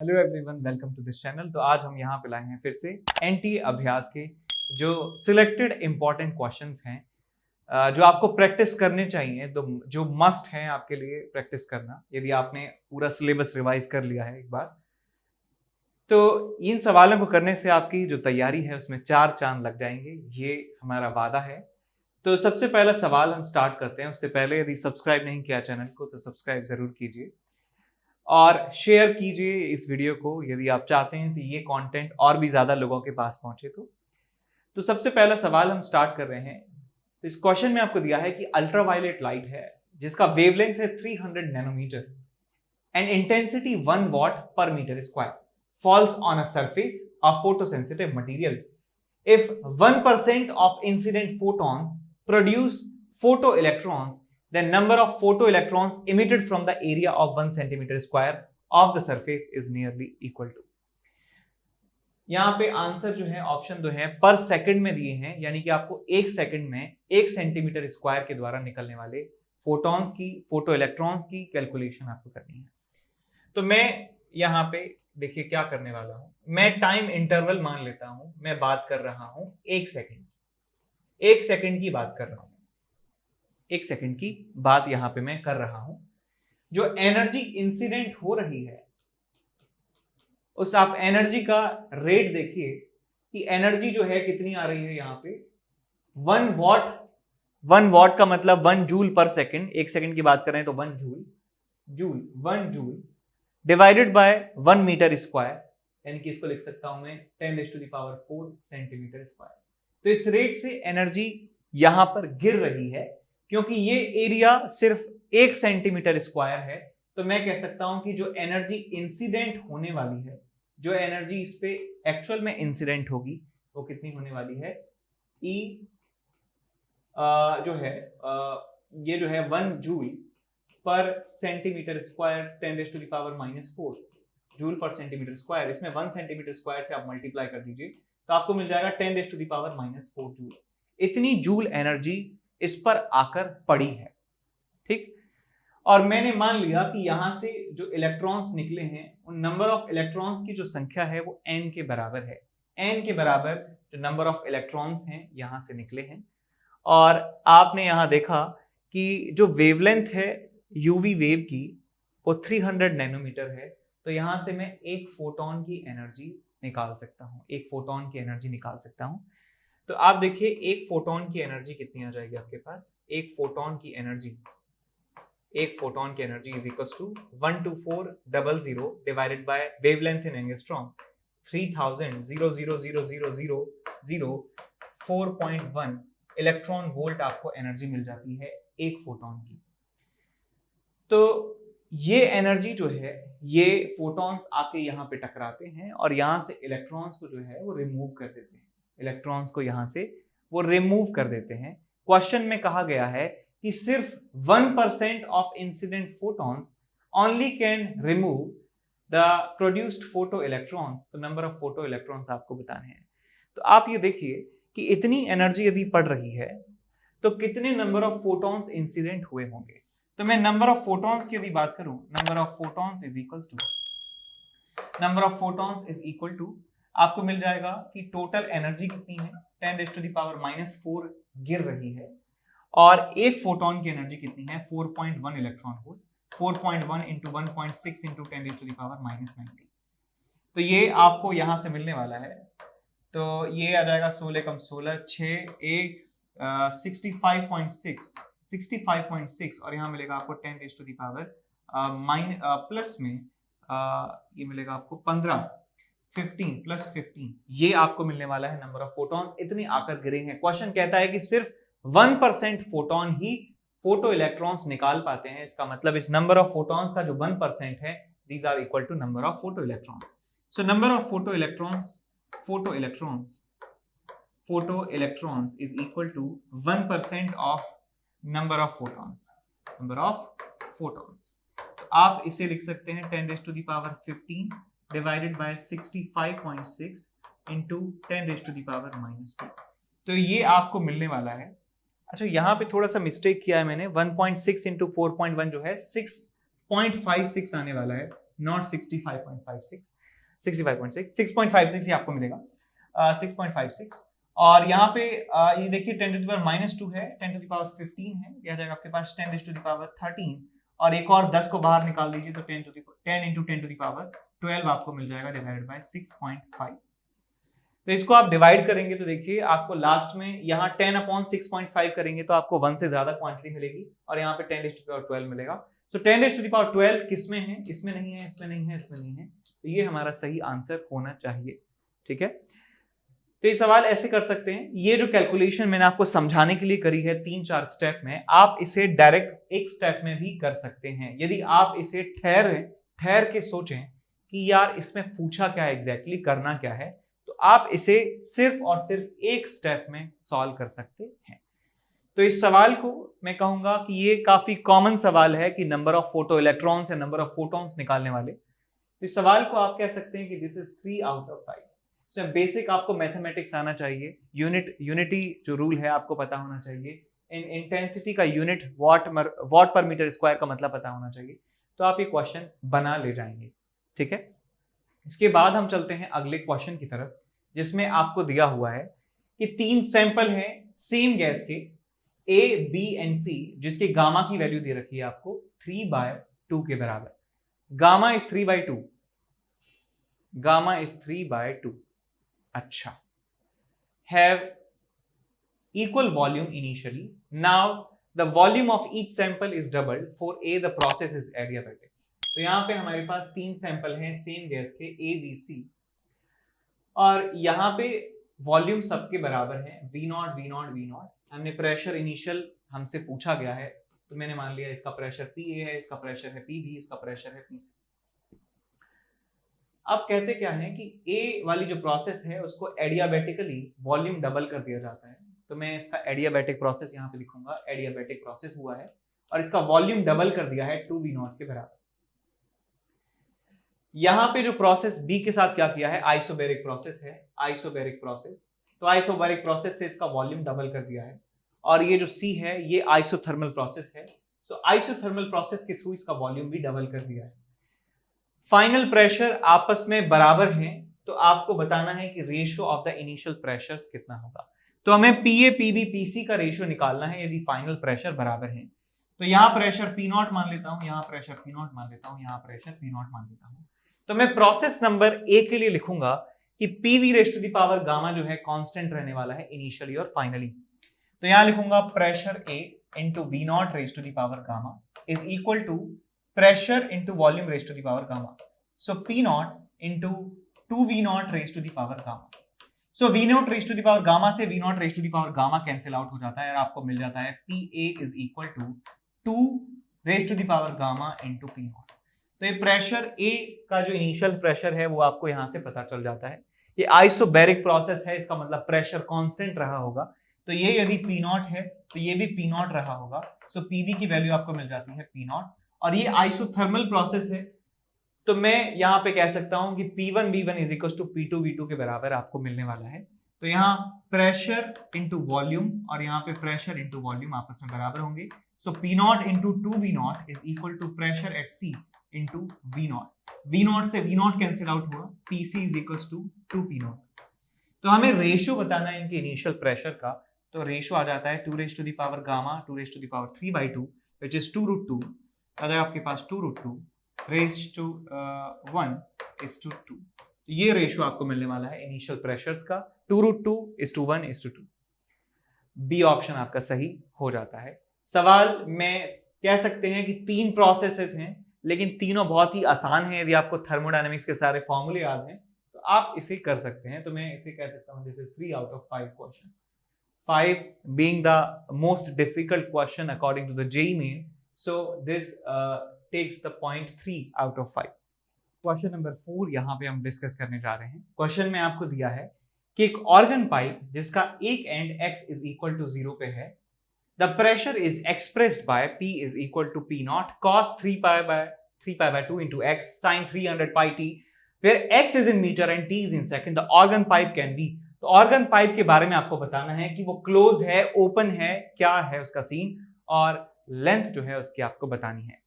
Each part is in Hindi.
Hello everyone, welcome to this channel. तो आज हम यहाँ पे लाए हैं फिर से एनटीए अभ्यास के जो सिलेक्टेड इंपॉर्टेंट क्वेश्चंस हैं जो आपको प्रैक्टिस करने चाहिए, तो जो मस्ट हैं आपके लिए प्रैक्टिस करना यदि आपने पूरा सिलेबस रिवाइज कर लिया है एक बार। तो इन सवालों को करने से आपकी जो तैयारी है उसमें 4 चांद लग जाएंगे, ये हमारा वादा है। तो सबसे पहला सवाल हम स्टार्ट करते हैं। उससे पहले यदि सब्सक्राइब नहीं किया चैनल को तो सब्सक्राइब जरूर कीजिए और शेयर कीजिए इस वीडियो को यदि आप चाहते हैं कि ये कंटेंट और भी ज्यादा लोगों के पास पहुंचे। तो सबसे पहला सवाल हम स्टार्ट कर रहे हैं। तो इस क्वेश्चन में आपको दिया है कि अल्ट्रावायलेट लाइट है जिसका वेवलेंथ है 300 nanometer and intensity 1 watt per metre square falls on a surface of photosensitive material if 1% of incident photons produce photo electrons, the number of photoelectrons emitted from the area of 1 centimeter square of the surface is nearly equal to। यहां पे आंसर जो है ऑप्शन जो है पर सेकंड में दिए हैं, यानी कि आपको 1 सेकंड में 1 सेंटीमीटर स्क्वायर के द्वारा निकलने वाले फोटॉन्स की, फोटो इलेक्ट्रॉन्स की कैलकुलेशन आपको करनी है। तो मैं यहाँ पे देखिए क्या करने वाला हूं, मैं टाइम इंटरवल मान लेता हूं, मैं बात कर रहा हूं 1 सेकंड, 1 सेकंड की बात कर रहा हूं, 1 सेकंड की बात यहां पे मैं कर रहा हूं। जो एनर्जी इंसिडेंट हो रही है उस आप एनर्जी का रेट देखिए कि एनर्जी जो है कितनी आ रही है यहां पे 1 वॉट। 1 वॉट का मतलब 1 जूल पर सेकंड, 1 सेकंड की बात कर रहे हैं तो 1 joule, 1 joule divided by 1 metre square, यानी कि इसको लिख सकता हूं मैं 10⁴ सेंटीमीटर स्क्वायर। तो इस रेट से एनर्जी यहां पर गिर रही है क्योंकि ये एरिया सिर्फ 1 सेंटीमीटर स्क्वायर है। तो मैं कह सकता हूं कि जो एनर्जी इंसिडेंट होने वाली है, जो एनर्जी इस पे एक्चुअल में इंसिडेंट होगी वो कितनी होने वाली है, ई जो है ये जो है 1 जूल पर सेंटीमीटर स्क्वायर 10⁻⁻⁴ जूल पर सेंटीमीटर स्क्वायर। इसमें 1 सेंटीमीटर स्क्वायर से आप मल्टीप्लाई कर दीजिए तो आपको मिल जाएगा 10⁻⁻⁴ जूल। इतनी जूल एनर्जी इस पर आकर पड़ी है, ठीक। और मैंने मान लिया कि यहां से जो इलेक्ट्रॉन्स निकले हैं उन नंबर ऑफ इलेक्ट्रॉन्स की जो संख्या है वो n के बराबर है। n के बराबर जो नंबर ऑफ इलेक्ट्रॉन्स हैं यहां से निकले हैं। और आपने यहां देखा कि जो वेवलेंथ है यूवी वेव की वो 300 नैनोमीटर है। तो यहां से मैं एक फोटोन की एनर्जी निकाल सकता हूं, एक फोटोन की एनर्जी निकाल सकता हूं। तो आप देखिए एक फोटोन की एनर्जी कितनी आ जाएगी आपके पास, एक फोटोन की energy is equals to 12400 divided by wavelength in angstrom 3000,000,004.1 electron volt आपको एनर्जी मिल जाती है एक फोटोन की। तो ये एनर्जी जो है ये फोटॉन्स आके यहाँ पे टकराते हैं और यहाँ से इलेक्ट्रॉन्स को जो है वो रिमूव कर देते हैं, इलेक्ट्रॉन्स को यहाँ से वो रिमूव कर देते हैं। क्वेश्चन में कहा गया है कि सिर्फ 1% of incident photons only can remove the produced photo electrons. तो नंबर ऑफ फोटो इलेक्ट्रॉन्स आपको बताने हैं। तो आप ये देखिए कि इतनी एनर्जी यदि पड़ रही है तो कितने नंबर ऑफ फोटॉन्स इंसिडेंट हुए होंगे। तो मैं नंबर ऑफ फोटॉन्स की यदि बात करूं, number of photons is equal to आपको मिल जाएगा कि टोटल एनर्जी कितनी है 10⁻⁻⁴ गिर रही है और एक फोटोन की एनर्जी कितनी है 4.1 इलेक्ट्रॉन वोल्ट, 4.1 इंटू 1.6 इंटू 10⁻⁻90। तो ये आपको यहां से मिलने वाला है। तो ये आ जाएगा 16 कम 16 6 1 65.6 और यहाँ मिलेगा आपको 10⁻⁻, प्लस में ये मिलेगा आपको 15 प्लस 15, ये आपको मिलने वाला है नंबर ऑफ फोटॉन्स इतने आकर गिरे हैं। क्वेश्चन कहता है कि सिर्फ 1% फोटॉन ही फोटो इलेक्ट्रॉन्स निकाल पाते हैं। इसका मतलब इस नंबर ऑफ फोटॉन्स का जो 1% है these are equal to number of photo electrons. So number of photo electrons is equal to 1% of number of photons. तो आप इसे लिख सकते हैं 10⁻15 डिवाइडेड बाय 65.6 इंटू 10⁻⁻²। तो ये आपको मिलने वाला है। अच्छा यहाँ पे थोड़ा सा मिस्टेक किया है मैंने, 1.6 इंटू 4.1 जो है 6.56 आने वाला है, नॉट 65.56, 65.6, 6.56 ही आपको मिलेगा, 6.56। और यहाँ पे ये देखिए 10 टू द पावर -2 है, 10 टू द पावर 15 है, यह जाएगा आपके पास 10 टू द पावर 13, और एक और 10 को बाहर निकाल दीजिए तो 10 इंटू 10 टू द पावर 12 आपको मिल जाएगा डिवाइडेड बाय 6.5। तो इसको आप डिवाइड करेंगे तो देखिए आपको लास्ट में यहाँ 10/6.5 करेंगे तो आपको 1 से ज्यादा क्वांटिटी मिलेगी, और यहाँ पे 10 टू द पावर 12 मिलेगा। तो 10 टू द पावर 12 किसमें है? इसमें नहीं है, इसमें नहीं है, इसमें नहीं है, तो ये हमारा सही आंसर होना चाहिए। ठीक है, तो ये सवाल ऐसे कर सकते हैं। ये जो कैलकुलेशन मैंने आपको समझाने के लिए करी है 3-4 स्टेप में, आप इसे डायरेक्ट एक स्टेप में भी कर सकते हैं। यदि आप इसे ठहर के सोचें कि यार इसमें पूछा क्या है, एग्जैक्टली करना क्या है, तो आप इसे सिर्फ और सिर्फ एक स्टेप में सॉल्व कर सकते हैं। तो इस सवाल को मैं कहूंगा कि ये काफी कॉमन सवाल है कि नंबर ऑफ फोटो इलेक्ट्रॉन्स या नंबर ऑफ फोटॉन्स निकालने वाले। तो इस सवाल को आप कह सकते हैं कि this is 3 out of 5। So basic आपको मैथमेटिक्स आना चाहिए, यूनिटी जो रूल है आपको पता होना चाहिए, इंटेंसिटी का unit what per metre square का मतलब पता होना चाहिए, तो आप ये क्वेश्चन बना ले जाएंगे। ठीक है, इसके बाद हम चलते हैं अगले क्वेश्चन की तरफ, जिसमें आपको दिया हुआ है कि 3 सैंपल हैं सेम गैस के A, B एंड C, जिसकी गामा की वैल्यू दे रखी है आपको 3/2 के बराबर। Gamma is 3/2, gamma is 3/2। अच्छा, have equal volume initially. Now the volume of each sample is doubled. For A the process is adiabatic. तो यहां पे हमारे पास 3 सैंपल हैं सेम गैस के A, B, C, और यहां पे वॉल्यूम सबके बराबर है V0 V0 V0। हमने प्रेशर इनिशियल हमसे पूछा गया है, तो मैंने मान लिया इसका प्रेशर PA है, इसका प्रेशर है PB, इसका प्रेशर है PC। अब कहते क्या है कि A वाली जो प्रोसेस है उसको एडियाबेटिकली वॉल्यूम डबल कर दिया जाता है, तो मैं इसका एडियाबेटिक प्रोसेस यहाँ पे लिखूंगा, एडियाबेटिक प्रोसेस हुआ है और इसका वॉल्यूम डबल कर दिया है 2V0 के बराबर। यहाँ पे जो प्रोसेस B के साथ क्या किया है, आइसोबैरिक प्रोसेस है, आइसोबैरिक प्रोसेस, तो आइसोबैरिक प्रोसेस से इसका वॉल्यूम डबल कर दिया है, और ये जो C है ये आइसोथर्मल प्रोसेस है, सो आइसोथर्मल प्रोसेस के थ्रू इसका वॉल्यूम भी डबल कर दिया है। फाइनल प्रेशर आपस में बराबर हैं, तो आपको बताना है कि ratio of the initial pressures कितना होगा। तो हमें PA, PB, PC का रेशियो निकालना है यदि फाइनल प्रेशर बराबर है। तो यहाँ प्रेशर P0 मान लेता हूं, यहाँ प्रेशर P0 मान लेता हूं, यहाँ प्रेशर P0 मान लेता हूं। तो मैं प्रोसेस नंबर A के लिए लिखूंगा कि PV raise to the power gamma जो है कांस्टेंट रहने वाला है इनिशियली और फाइनली। तो यहां लिखूंगा pressure A into V0 raise to the power gamma is equal to pressure into volume raise to the power gamma. So P0 into 2V0 raise to the power gamma. So V0 raise to the power gamma से V0 raise to the power gamma cancel out हो जाता है और आपको मिल जाता है PA is equal to 2 raise to the power gamma into P0। तो ये प्रेशर A का जो इनिशियल प्रेशर है वो आपको यहां से पता चल जाता है। ये आइसोबैरिक प्रोसेस है, इसका मतलब प्रेशर कांस्टेंट रहा होगा, तो ये यदि P0 है तो ये भी P0 रहा होगा। सो PV की वैल्यू आपको मिल जाती है P0, और ये आइसोथर्मल प्रोसेस है, तो मैं यहां पे कह सकता हूं कि P1 V1 is equal to P2 V2 के बराबर आपको मिलने वाला है। तो यहाँ प्रेशर इंटू वॉल्यूम और यहाँ पे प्रेशर इंटू वॉल्यूम आपस में बराबर होंगे। So P0 into 2V0 is equal to pressure at C into V0। V0 से V0 कैंसिल आउट हुआ, PC is equal to 2P0। तो हमें रेशियो बताना है इनके इनिशियल प्रेशर का, तो रेशियो आ जाता है 2 raise to the power gamma 2 raise to the power 3/2 which is 2√2, अगर आपके पास 2√2 रेज़ टू 1 इज टू 2। ये रेशियो आपको मिलने वाला है इनिशियल प्रेशर्स का, 2√2 is to 1 is to 2। B option आपका सही हो जाता है। सवाल में कह सकते हैं कि 3 प्रोसेसेस हैं, लेकिन तीनों बहुत ही आसान है। यदि आपको थर्मोडायनेमिक्स के सारे फॉर्मूले याद हैं तो आप इसे कर सकते हैं। तो मैं इसे कह सकता हूं this is 3 out of 5 question, 5 being the most difficult question according to the JEE main, so this takes the point 3 out of 5। Question number 4 यहाँ पे हम डिस्कस करने जा रहे हैं। क्वेश्चन में आपको दिया है कि एक ऑर्गन पाइप जिसका एक end x is equal to 0 पे है, the pressure is expressed by P is equal to P0 cos 3π/2 into x sin 300 pi t, where x is in meter and t is in second. The organ pipe can be, तो ऑर्गन पाइप के बारे में आपको बताना है कि वो क्लोज्ड है, ओपन है, क्या है उसका सीन, और लेंथ जो है उसकी आपको बतानी है।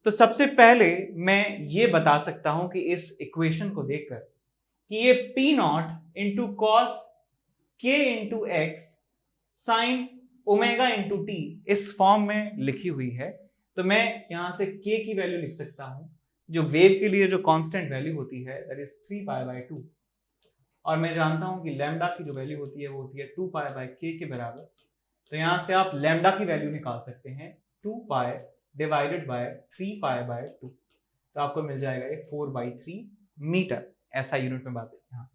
तो सबसे पहले मैं ये बता सकता हूं कि इस इक्वेशन को देखकर कि ये पी नॉट इंटू कॉस के into x sine omega into T इस फॉर्म में लिखी हुई है। तो मैं यहां से k की वैल्यू लिख सकता हूं, जो वेव के लिए जो कांस्टेंट वैल्यू होती है दैट इज 3π/2, और मैं जानता हूं कि लैम्डा की जो वैल्यू होती है वो होती है 2π/k के बराबर। तो यहां से आप लैम्डा की वैल्यू निकाल सकते हैं 2π डिवाइडेड बाय 3π/2, तो आपको मिल जाएगा ये 4/3 मीटर, ऐसा यूनिट में बात है। हाँ,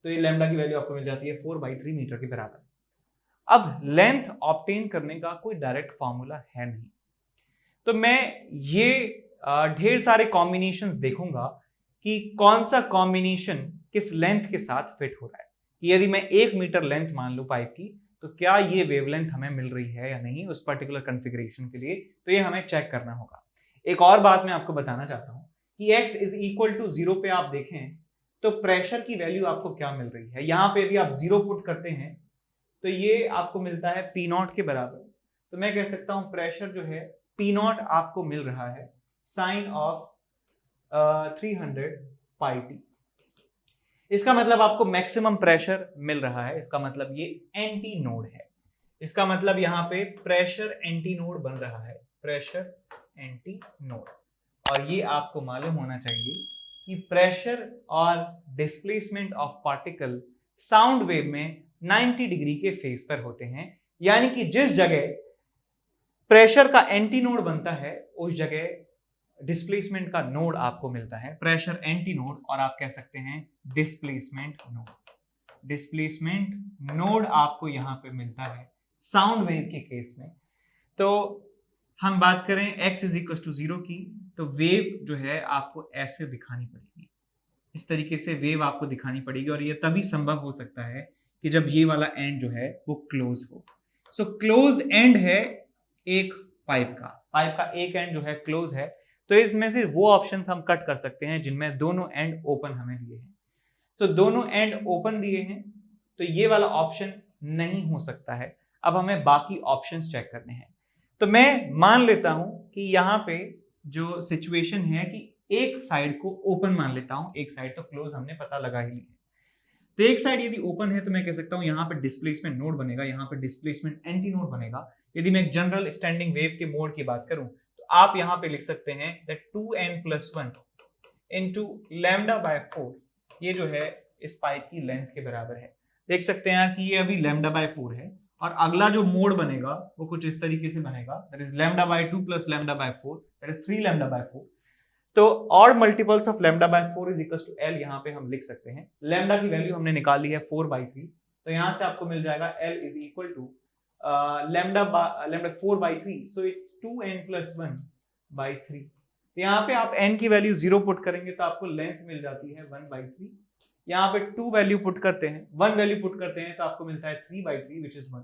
तो ये लैम्डा की वैल्यू आपको मिल जाती है 4/3 मीटर के बराबर। अब लेंथ ऑब्टेन करने का कोई डायरेक्ट फॉर्मूला है नहीं, तो मैं ये ढेर सारे कॉम्बिनेशंस देखूंगा कि कौन सा कॉम्बिनेशन किस लेंथ के साथ फिट हो रहा है, कि यदि मैं 1 मीटर लेंथ मान लूं पाइप की, तो क्या ये वेवलेंथ हमें मिल रही है या नहीं उस पर्टिकुलर कॉन्फ़िगरेशन के लिए, तो ये हमें चेक करना होगा। एक और बात मैं आपको बताना चाहता हूं कि x इज इक्वल टू 0 पे आप देखें तो प्रेशर की वैल्यू आपको क्या मिल रही है। यहां पे यदि आप 0 पुट करते हैं तो ये आपको मिलता है पी नॉट के बराबर। तो मैं कह सकता हूं प्रेशर जो है पी नॉट आपको मिल रहा है साइन ऑफ 300 पाई टी। इसका मतलब आपको मैक्सिमम प्रेशर मिल रहा है, इसका मतलब ये एंटी नोड है। इसका मतलब यहां पे प्रेशर एंटी नोड बन रहा है, प्रेशर एंटी नोड। और ये आपको मालूम होना चाहिए कि प्रेशर और displacement of particle sound wave में 90 डिग्री के फेज पर होते हैं, यानी कि जिस जगह प्रेशर का एंटी नोड बनता है उस जगह डिस्प्लेसमेंट का नोड आपको मिलता है, प्रेशर एंटी नोड, और आप कह सकते हैं डिस्प्लेसमेंट नोड। डिस्प्लेसमेंट नोड आपको यहां पे मिलता है साउंड वेव के केस में। तो हम बात करें x इज इक्वल टू 0 की, तो वेव जो है आपको ऐसे दिखानी पड़ेगी, इस तरीके से वेव आपको दिखानी पड़ेगी, और ये तभी संभव हो सकता है कि जब ये वाला एंड जो है वो क्लोज हो। सो क्लोज एंड है एक पाइप का एक एंड जो है क्लोज है, तो इसमें से वो ऑप्शंस हम कट कर सकते हैं जिनमें दोनों एंड ओपन हमें दिए हैं। तो दोनों एंड ओपन दिए हैं तो ये वाला ऑप्शन नहीं हो सकता है। अब हमें बाकी ऑप्शंस चेक करने हैं। तो मैं मान लेता हूं कि यहाँ पे जो सिचुएशन है कि एक साइड को ओपन मान लेता हूं, एक साइड तो क्लोज हमने पता लगा ही लिया। तो एक साइड यदि ओपन है तो मैं कह सकता हूं यहाँ पे डिस्प्लेसमेंट नोड बनेगा, यहाँ पे डिस्प्लेसमेंट एंटी नोड बनेगा। यदि मैं एक जनरल स्टैंडिंग वेव के मोड की बात करूं तो आप यहाँ पे लिख सकते हैं that 2n+1 into lambda by 4, ये जो है इस पाइप की लेंथ के बराबर है। देख सकते हैं कि ये अभी लैम्डा बाय 4 है, और अगला जो मोड बनेगा वो कुछ इस तरीके से बनेगा, that is lambda by 2 plus lambda by 4, that is 3 lambda by 4। तो odd multiples of lambda by 4 is equal to L, यहाँ पे हम लिख सकते हैं लैम्डा की वैल्यू हमने निकाल ली है 4/3, तो यहाँ से आपको मिल जाएगा L is equal to lambda 4/3, so it's 2n+1/3। तो यहाँ पे आप n की वैल्यू 0 पुट करेंगे तो आपको लेंथ मिल जाती है 1/3। यहाँ पे 2 वैल्यू पुट करते हैं, 1 वैल्यू पुट करते हैं तो आपको मिलता है 3/3 विच इज 1।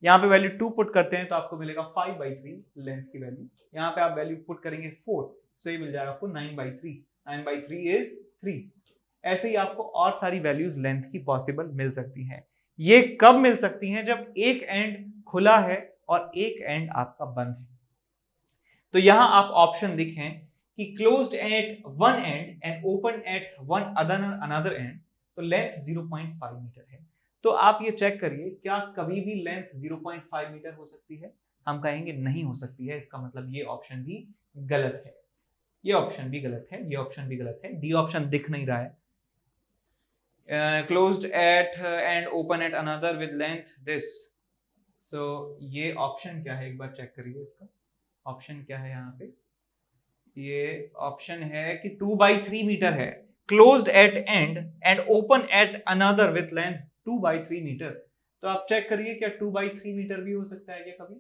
यहाँ पे वैल्यू 2 पुट करते हैं तो आपको मिलेगा 5/3 लेंथ की वैल्यू। यहाँ पे आप वैल्यू पुट करेंगे 4, सो ये मिल जाएगा आपको 9/3, 9/3 इज 3। ऐसे ही आपको और सारी वैल्यूज लेंथ की पॉसिबल मिल सकती हैं। ये कब मिल सकती हैं? जब एक एंड खुला है और एक एंड आपका बंद है। तो यहां आप ऑप्शन देखें कि closed eight one and and open eight one another and, तो लेंथ 0.5 मीटर है। तो आप ये चेक करिए, क्या कभी भी लेंथ 0.5 मीटर हो सकती है? हम कहेंगे नहीं हो सकती है। इसका मतलब ये ऑप्शन भी गलत है, ये ऑप्शन भी गलत है, ये ऑप्शन भी गलत है। डी ऑप्शन दिख नहीं रहा है। Closed at and open at another with length this, सो ये ऑप्शन क्या है एक बार चेक करिए। इसका ऑप्शन क्या है यहाँ पे? ये ऑप्शन है कि 2/3 मीटर है, closed at end and open at another with length 2/3 metre. तो आप चेक करिए क्या 2/3 मीटर भी हो सकता है क्या कभी?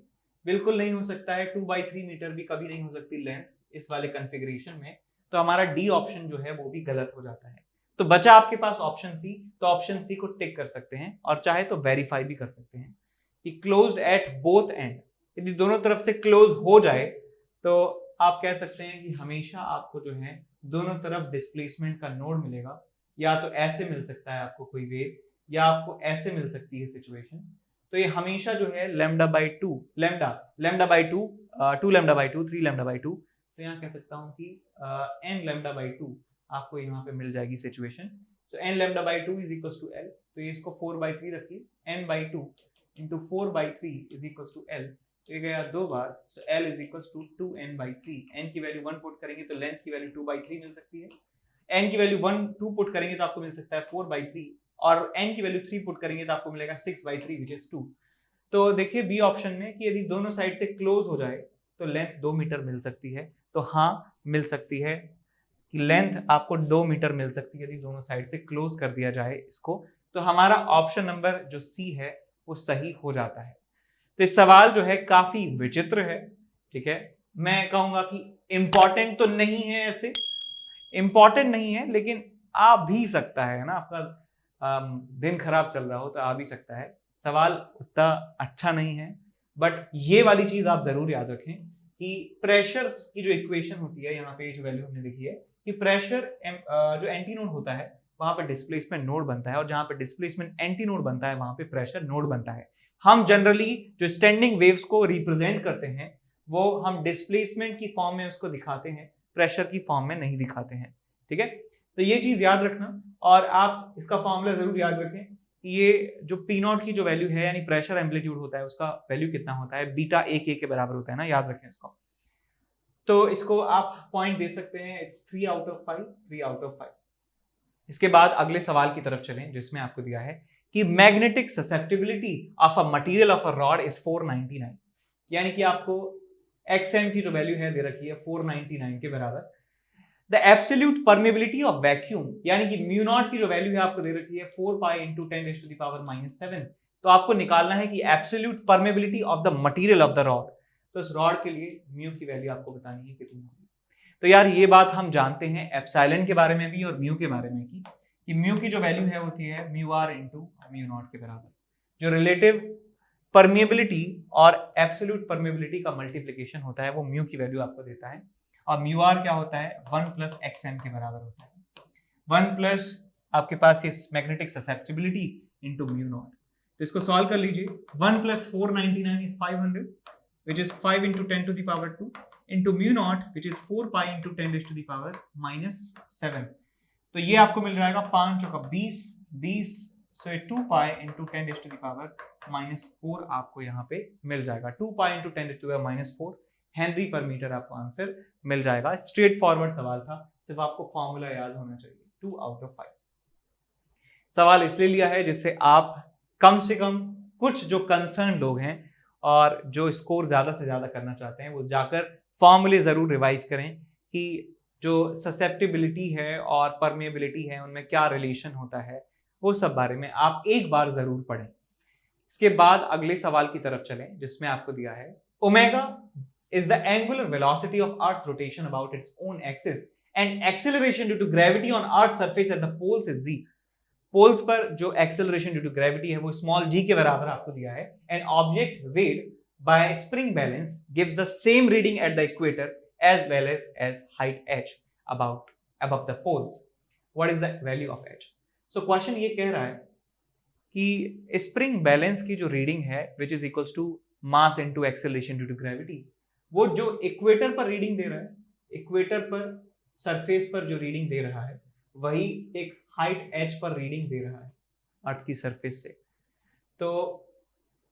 बिल्कुल नहीं हो सकता है। 2/3 मीटर भी कभी नहीं हो सकती लेंथ इस वाले कॉन्फ़िगरेशन में। तो हमारा डी ऑप्शन जो है वो भी गलत हो जाता है। तो बचा आपके पास ऑप्शन सी, तो ऑप्शन सी को टिक कर सकते हैं और चाहे तो वेरीफाई भी कर सकते हैं कि क्लोज्ड एट बोथ एंड, यदि दोनों तरफ से क्लोज हो जाए तो आप कह सकते हैं कि हमेशा आपको जो है दोनों तरफ डिस्प्लेसमेंट का नोड मिलेगा। या तो ऐसे मिल सकता है आपको कोई वेव, या आपको ऐसे मिल सकती है सिचुएशन। तो ये हमेशा जो है lambda by 2, lambda by 2, 2 lambda by 2, 3 lambda by 2, तो यहाँ कह सकता हूँ कि n लैम्डा बाई 2 आपको यहाँ पे मिल जाएगी सिचुएशन। तो n lambda by 2 is equal to L, तो ये इसको 4/3 रखिए, n by 2 into 4/3 is equal to L, तो ये गया 2 बार, so L is equal to 2n/3। n की वैल्यू 1 पुट करेंगे तो लेंथ की वैल्यू 2/3 मिल सकती है, n की वैल्यू 2 पुट करेंगे तो आपको मिल सकता है 4/3, और n की वैल्यू 3 पुट करेंगे तो आपको मिलेगा 6/3 विच इज 2। तो देखिए बी ऑप्शन में कि यदि दोनों साइड से क्लोज हो जाए तो लेंथ 2 मीटर मिल सकती है, तो हाँ मिल सकती है कि लेंथ आपको 2 मीटर मिल सकती है यदि दोनों साइड से क्लोज कर दिया जाए इसको। तो हमारा ऑप्शन नंबर जो सी है वो सही हो जाता है। तो इस सवाल जो है काफी विचित्र है, ठीक है, मैं कहूंगा कि इंपॉर्टेंट तो नहीं है, ऐसे इंपॉर्टेंट नहीं है, लेकिन आ भी सकता है ना, आपका दिन खराब चल रहा हो तो आ भी सकता है। सवाल उतना अच्छा नहीं है, बट ये वाली चीज आप जरूर याद रखें कि प्रेशर की जो इक्वेशन होती है, यहाँ पे जो वैल्यू हमने लिखी है कि प्रेशर जो एंटी नोड होता है वहां पे डिस्प्लेसमेंट नोड बनता है, और जहां पे डिस्प्लेसमेंट एंटी नोड बनता है वहां पे प्रेशर नोड बनता है। हम जनरली जो स्टैंडिंग वेव्स को रिप्रेजेंट करते हैं वो हम डिस्प्लेसमेंट की फॉर्म में उसको दिखाते हैं, प्रेशर की फॉर्म में नहीं दिखाते हैं, ठीक है। तो ये चीज याद रखना, और आप इसका फॉर्मूला जरूर याद रखें कि ये जो पी नॉट की जो वैल्यू है यानी प्रेशर एम्पलीट्यूड होता है उसका वैल्यू कितना होता है, बीटा ए के बराबर होता है ना, याद रखें इसको। तो इसको आप पॉइंट दे सकते हैं, it's 3 out of 5, 3 out of 5। इसके बाद अगले सवाल की तरफ चलें जिसमें आपको दिया है कि magnetic susceptibility of a material of a rod is 499, यानी कि आपको xm की जो वैल्यू है दे रखी है 499 के बराबर। The absolute permeability of vacuum, यानी कि म्यू नॉट की जो वैल्यू है आपको दे रखी है 4 पाई इंटू 10⁻⁻⁷, तो आपको निकालना है कि absolute permeability of the material of the rod. तो इस रॉड के लिए म्यू की वैल्यू आपको बतानी है कितनी होगी। तो यार ये बात हम जानते हैं एप्सिलॉन के बारे में भी और म्यू के बारे में कि म्यू की जो वैल्यू है होती है mu R into mu not के बराबर। जो रिलेटिव परमिएबिलिटी और एब्सोल्यूट परमिएबिलिटी का मल्टीप्लिकेशन होता है वो म्यू की वैल्यू आपको देता है, और म्यू आर क्या होता है 1 प्लस एक्सएम के बराबर होता है। 1 प्लस आपके पास ये magnetic susceptibility into mu not. तो इसको सॉल्व कर लीजिए, 1 plus 499 is 500 which is 5 into 10 to the power 2 into mu naught which is 4 pi into 10 raised to the power -7। तो ये आपको मिल जाएगा 5 चौका 20 so 2 pi into 10 raised to the power -4 आपको यहाँ पे मिल जाएगा। 2 pi into 10 raised to the power -4 Henry पर मीटर आपको आंसर मिल जाएगा। स्ट्रेट फॉरवर्ड सवाल था, सिर्फ आपको फॉर्मूला याद होना चाहिए। 2 आउट ऑफ 5 सवाल इसलिए लिया है जिससे आप कम से कम कुछ जो कंसर्न लोग हैं और जो स्कोर ज्यादा से ज्यादा करना चाहते हैं वो जाकर फॉर्मूले जरूर रिवाइज करें कि जो ससेप्टिबिलिटी है और परमेबिलिटी है उनमें क्या रिलेशन होता है, वो सब बारे में आप एक बार जरूर पढ़ें। इसके बाद अगले सवाल की तरफ चलें जिसमें आपको दिया है omega is the angular velocity of Earth's rotation about its own axis and acceleration due to gravity on Earth's surface at the poles is z। Poles पर जो एक्सेलरेशन ड्यू टू ग्रेविटी है वो स्मॉल g के बराबर आपको दिया है। An object weighed by spring balance gives the same reading at the equator as well as height h about above the poles। What is the value of h? So question ये कह रहा है कि स्प्रिंग बैलेंस की जो रीडिंग है which is equals to mass into acceleration due to gravity, वो जो इक्वेटर पर रीडिंग दे रहा है, इक्वेटर पर सरफेस पर जो रीडिंग दे रहा है वही एक हाइट h पर रीडिंग दे रहा है अर्थ की सरफेस से। तो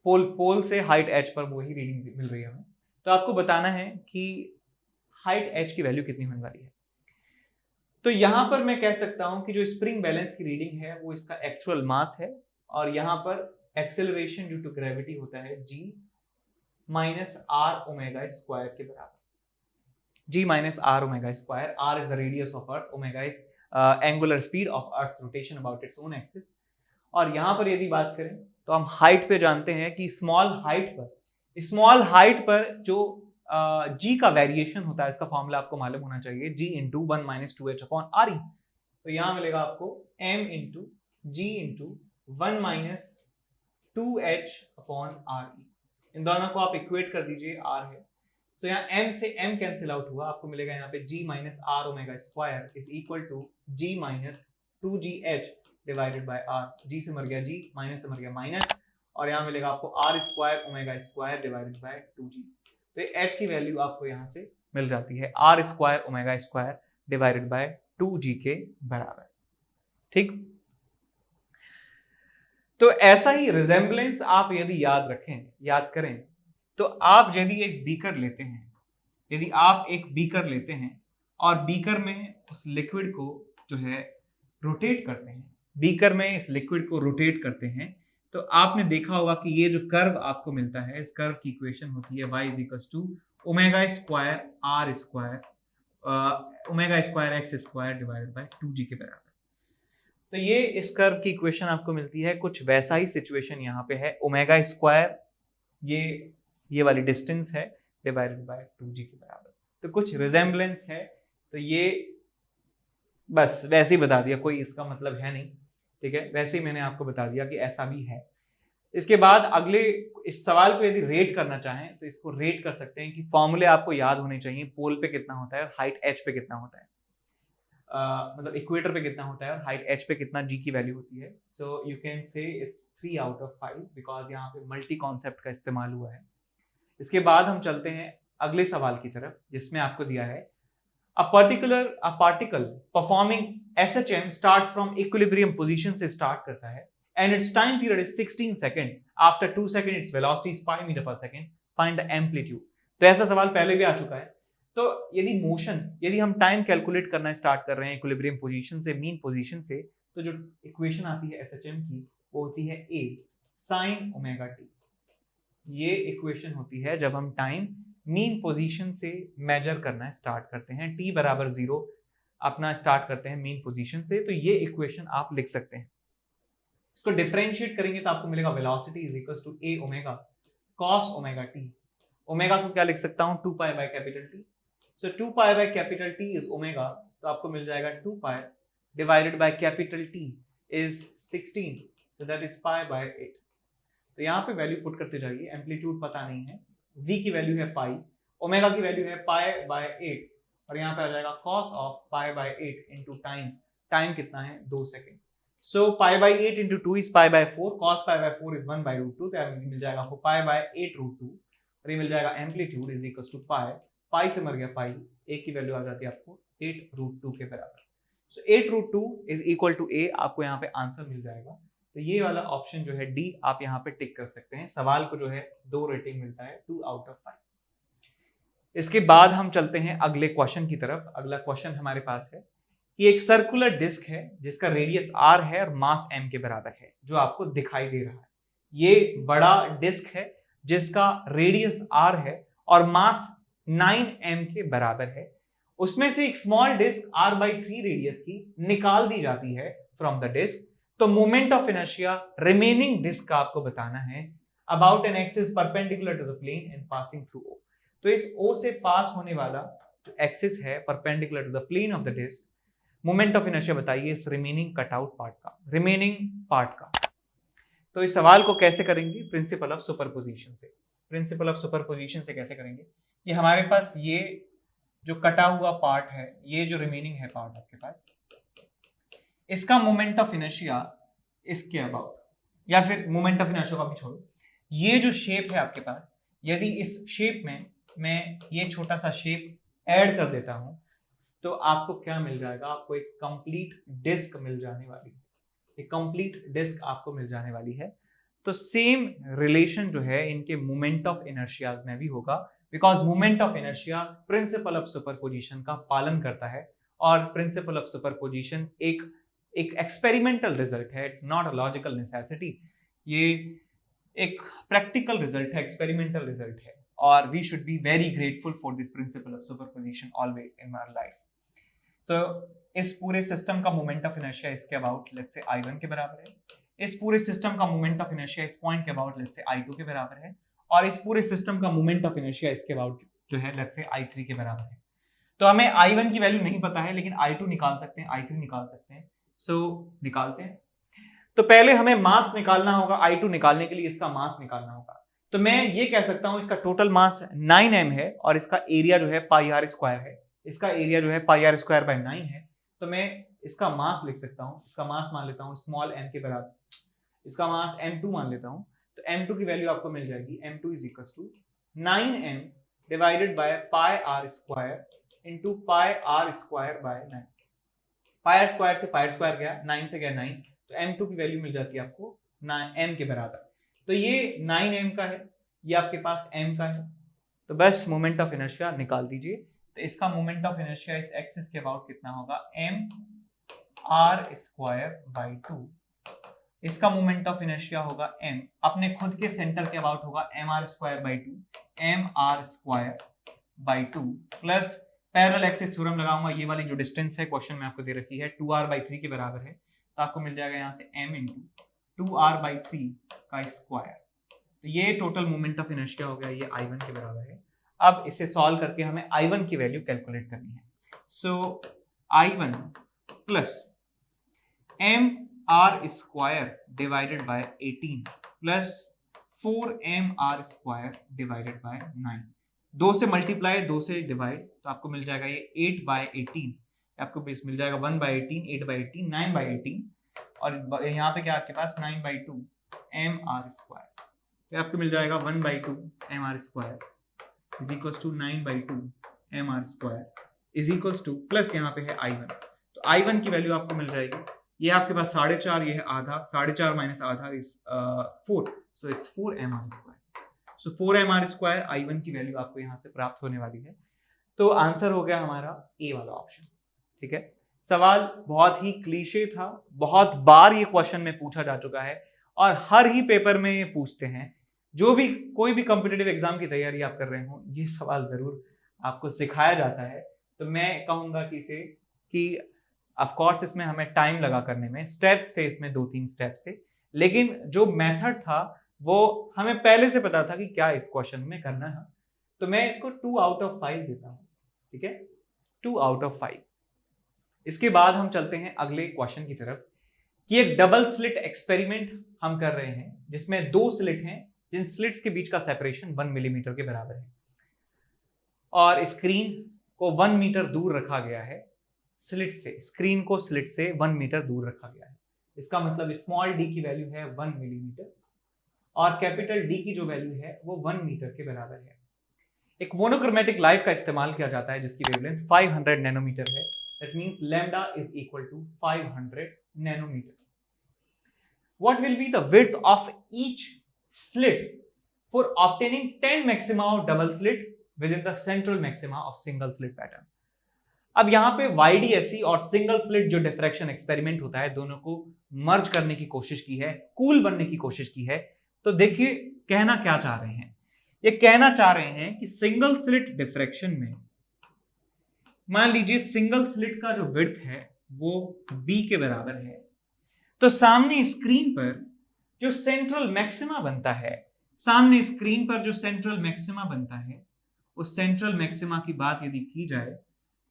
पोल से हाइट h पर वही रीडिंग मिल रही है हमें। तो आपको बताना है कि हाइट h की वैल्यू कितनी होने वाली है। तो यहां पर मैं कह सकता हूं कि जो स्प्रिंग बैलेंस की रीडिंग है वो इसका एक्चुअल मास है, और यहां पर एक्सेलरेशन ड्यू टू ग्रेविटी होता है g minus R omega square के बराबर। g minus R omega square, r is the radius of Earth, omega is angular speed of Earth rotation about its own axis. और यहां पर यदि बात करें तो हम हाइट पे जानते हैं कि स्मॉल हाइट पर जो g का वेरिएशन होता है इसका फॉर्मूला आपको मालूम होना चाहिए, g into 1 minus 2h upon r e। तो यहां मिलेगा आपको m into g into 1 minus 2h upon r e। इन दोनों को आप इक्वेट कर दीजिए, r है तो यहाँ m से m कैंसिल आउट हुआ, आपको मिलेगा यहाँ पे g minus R omega square is equal to g minus 2gh divided by r। g से मर गया g, माइनस से मर गया माइनस, और यहाँ मिलेगा आपको r square omega square divided by 2g। तो h की वैल्यू आपको यहाँ से मिल जाती है R square omega square divided by 2g के बराबर। ठीक, तो ऐसा ही रिजेम्बलेंस आप यदि याद करें तो आप यदि एक बीकर लेते हैं, यदि आप एक बीकर लेते हैं और बीकर में उस लिक्विड को जो है रोटेट करते हैं, बीकर में इस लिक्विड को रोटेट करते हैं, तो आपने देखा होगा कि ये जो कर्व आपको मिलता है, इस कर्व की इक्वेशन होती है y is equals to omega square R square omega square X square divided by 2g के बराबर। तो ये इस कर्व की इक्वेशन आपको मिलती है। कुछ वैसा ही सिचुएशन यहाँ पे है, ओमेगा स्क्वायर ये वाली डिस्टेंस है डिवाइडेड बाय 2g के बराबर। तो कुछ रिजेम्बलेंस है, तो ये बस वैसे ही बता दिया, कोई इसका मतलब है नहीं, ठीक है, वैसे ही मैंने आपको बता दिया कि ऐसा भी है। इसके बाद अगले इस सवाल को यदि रेट करना चाहें तो इसको रेट कर सकते हैं कि फॉर्मूले आपको याद होने चाहिए, पोल पे कितना होता है और हाइट h पे कितना होता है, मतलब इक्वेटर पे कितना होता है और हाइट h पे कितना g की वैल्यू होती है। So you can say it's 3 out of 5 because यहाँ पे मल्टी कॉन्सेप्ट का इस्तेमाल हुआ है। इसके बाद हम चलते हैं अगले सवाल की तरफ, जिसमें आपको दिया है a particle performing SHM starts from equilibrium position से start करता है and its time period is 16 second. After 2 second its velocity is 5 meter per second. Find the amplitude. तो ऐसा सवाल पहले भी आ चुका है। तो यदि हम टाइम कैलकुलेट करना स्टार्ट कर रहे हैं इक्विलिब्रियम पोजीशन से, मीन पोजीशन से, तो जो इक्वेशन आती है SHM की वो होती है a sin ओमेगा t। ये इक्वेशन होती है जब हम टाइम मीन पोजीशन से मेजर करना स्टार्ट करते हैं, t बराबर 0 अपना स्टार्ट करते हैं मीन पोजीशन से, तो ये इक्वेशन आप लिख सकते हैं। इसको डिफरेंशिएट करेंगे तो आपको मिलेगा velocity is equal to a omega cos omega t। Omega को क्या लिख सकता हूं, 2 pi by capital t। So 2 pi by capital t is omega, तो आपको मिल जाएगा 2 pi divided by capital t is 16, so that is pi by 8। तो यहाँ पे वैल्यू पुट करते जाइए, एम्पलीट्यूड पता नहीं है, v की वैल्यू है पाई, ओमेगा की वैल्यू है पाई बाय 8 और यहाँ पे आ जाएगा cos of pi by 8 into time, time कितना है 2 second. So pi by 8 into 2 is pi by 4, cos pi by 4 is 1 by root 2, तो मिल जाएगा आपको पाई बाय 8 रूट 2 और ये मिल जाएगा एम्पलीट्यूड इज इक्वल टू पाई, पाई से मर गया पाई, a की वैल्यू आ जाती है आपको 8 रूट 2 के बराबर। So 8 root 2 is equal to a, आपको यहाँ पे आंसर मिल जाएगा। तो ये वाला ऑप्शन जो है डी आप यहाँ पे टिक कर सकते हैं। सवाल को जो है 2 रेटिंग मिलता है, 2 आउट ऑफ 5। इसके बाद हम चलते हैं अगले क्वेश्चन की तरफ। अगला क्वेश्चन हमारे पास है कि एक सर्कुलर डिस्क है जिसका रेडियस r है और मास m के बराबर है, जो आपको दिखाई दे रहा है। ये बड़ा डिस्क है जिसका रेडियस r है और मास 9m के बराबर है। उसमें से एक स्मॉल डिस्क r/3 रेडियस की निकाल दी जाती है फ्रॉम द डिस्क। तो moment of inertia remaining disc का आपको बताना है about an axis perpendicular to the plane and passing through O। तो इस O से पास होने वाला जो एक्सिस है perpendicular to the plane of the disc, moment of inertia बताइए इस रिमेनिंग कटआउट पार्ट का, रिमेनिंग पार्ट का। तो इस सवाल को कैसे करेंगे, प्रिंसिपल ऑफ सुपरपोजिशन से। प्रिंसिपल ऑफ सुपरपोजिशन से कैसे करेंगे कि हमारे पास ये जो कटा हुआ पार्ट है, ये जो रिमेनिंग है पार्ट आपके पास, इसका मोमेंट ऑफ इनर्शिया इसके अबाउट, या फिर मोमेंट ऑफ इनर्शिया को भी छोड़ो, ये जो शेप है आपके पास, यदि इस शेप में मैं ये छोटा सा शेप ऐड कर देता हूं तो आपको क्या मिल जाएगा, आपको एक कंप्लीट डिस्क मिल जाने वाली है, एक कंप्लीट डिस्क आपको मिल जाने वाली है। तो सेम रिलेशन जो है इनके मोमेंट ऑफ इनर्शियाज में भी होगा, because moment of inertia principle of superposition का पालन करता है और प्रिंसिपल ऑफ सुपरपोजिशन एक एक्सपेरिमेंटल रिजल्ट है, it's not a logical necessity. ये एक प्रैक्टिकल रिजल्ट है, एक्सपेरिमेंटल रिजल्ट है, और we should be very grateful for this principle of superposition always in our life. So इस पूरे सिस्टम का मोमेंट ऑफ इनर्शिया इसके अबाउट लेट्स से I1 के बराबर है, इस पूरे सिस्टम का मोमेंट ऑफ इनर्शिया इस पॉइंट के अबाउट लेट्स से I2 के बराबर है, और इस पूरे सिस्टम का मोमेंट ऑफ इनर्शिया इसके अबाउट जो है लेट्स से I3 के बराबर है। तो हमें I1 की वैल्यू नहीं पता है, लेकिन I2 निकाल सकते हैं, I3 निकाल सकते हैं। सो निकालते हैं। तो पहले हमें मास निकालना होगा, I2 निकालने के लिए इसका मास निकालना होगा। तो मैं ये कह सकता हूं इसका टोटल मास 9m है और इसका एरिया जो है पाई आर स्क्वायर है, इसका एरिया जो है पाई आर स्क्वायर बाय 9 है। तो मैं इसका मास लिख सकता हूं, इसका मास मान लेता हूं स्मॉल m के बराबर, इसका मास m2 मान लेता हूं। तो m2 की वैल्यू आपको मिल जाएगी, m2 is equal to 9m divided by pi R square into pi R square by 9। Pi R square से पाई आर स्क्वायर गया, 9 से गया 9, तो m2 की वैल्यू मिल जाती है आपको 9 m के बराबर। तो ये 9m का है, ये आपके पास m का है, तो बस मोमेंट ऑफ इनर्शिया निकाल दीजिए। तो इसका मोमेंट ऑफ इनर्शिया इस एक्सिस के अबाउट कितना होगा, m r स्क्वायर बाई 2। इसका मोमेंट ऑफ इनर्शिया होगा m, अपने खुद के सेंटर के अबाउट होगा M R square by 2, M R square by 2 plus parallel axis theorem लगाऊंगा, ये वाली जो डिस्टेंस है क्वेश्चन में आपको दे रखी है 2r/3 के बराबर है, तो आपको मिल जाएगा यहाँ से m इंटू 2r/3 का स्क्वायर। तो ये टोटल मोमेंट ऑफ इनर्शिया हो गया, ये I1 के बराबर है। अब इसे सॉल्व करके हमें I1 की वैल्यू कैलकुलेट करनी है। So I1 plus M R square divided by 18 plus 4mr square divided by 9। 2 से मल्टीप्लाई, 2 से डिवाइड, तो आपको मिल जाएगा ये 8/18, आपको मिल जाएगा 1/18, 8/18, 9/18, और यहाँ पे क्या आपके पास 9/2 mr स्क्वायर, तो आपको मिल जाएगा 1/2 mr square is equals to 9/2 mr square is equals to, plus यहाँ पे है I1, तो I1 की वैल्यू आपको मिल जाएगी, ये आपके पास 4.5, ये है आधा, 4.5 माइनस आधा is 4, so it's 4mr square. So 4mr square I1 की वैल्यू आपको यहाँ से प्राप्त होने वाली है। तो आंसर हो गया हमारा ए वाला ऑप्शन। ठीक है, सवाल बहुत ही क्लीशे था, बहुत बार ये क्वेश्चन में पूछा जा चुका है और हर ही पेपर में ये पूछते हैं। जो भी कोई भी कॉम्पिटिटिव एग्जाम की तैयारी आप कर रहे हो, ये सवाल जरूर आपको सिखाया जाता है। तो मैं कहूंगा कि इसे कि ऑफ कोर्स इसमें हमें टाइम लगा करने में, स्टेप्स थे इसमें 2-3 स्टेप्स थे, लेकिन जो मेथड था वो हमें पहले से पता था कि क्या इस क्वेश्चन में करना है। तो मैं इसको 2 आउट ऑफ 5 देता हूं। ठीक है, 2 आउट ऑफ 5। इसके बाद हम चलते हैं अगले क्वेश्चन की तरफ कि एक डबल स्लिट एक्सपेरिमेंट हम कर रहे हैं जिसमें 2 स्लिट हैं, जिन स्लिट्स के बीच का सेपरेशन 1 मिलीमीटर के बराबर है और स्क्रीन को 1 मीटर दूर रखा गया है स्लिट से, स्क्रीन को स्लिट से 1 मीटर दूर रखा गया है। इसका मतलब स्मॉल डी की वैल्यू है 1 मिलीमीटर और कैपिटल डी की जो वैल्यू है वो 1 मीटर के बराबर है। एक मोनोक्रोमेटिक लाइट का इस्तेमाल किया जाता है जिसकी वेवलेंथ 500 नैनोमीटर है। That means lambda is equal to 500 nanometre. What will be the width of each slit for obtaining 10 maxima of double slit within the central maxima of single slit pattern. अब यहाँ पे YDSE और सिंगल स्लिट जो डिफ्रैक्शन एक्सपेरिमेंट होता है, दोनों को मर्ज करने की कोशिश की है, कूल बनने की कोशिश की है। तो देखिए कहना क्या चाह रहे हैं, ये कहना चाह रहे हैं कि सिंगल स्लिट डिफ्रैक्शन में मान लीजिए सिंगल स्लिट का जो विड्थ है वो b के बराबर है, तो सामने स्क्रीन पर जो सेंट्रल मैक्सिमा बनता है, सामने स्क्रीन पर जो सेंट्रल मैक्सिमा बनता है, उस सेंट्रल मैक्सिमा की बात यदि की जाए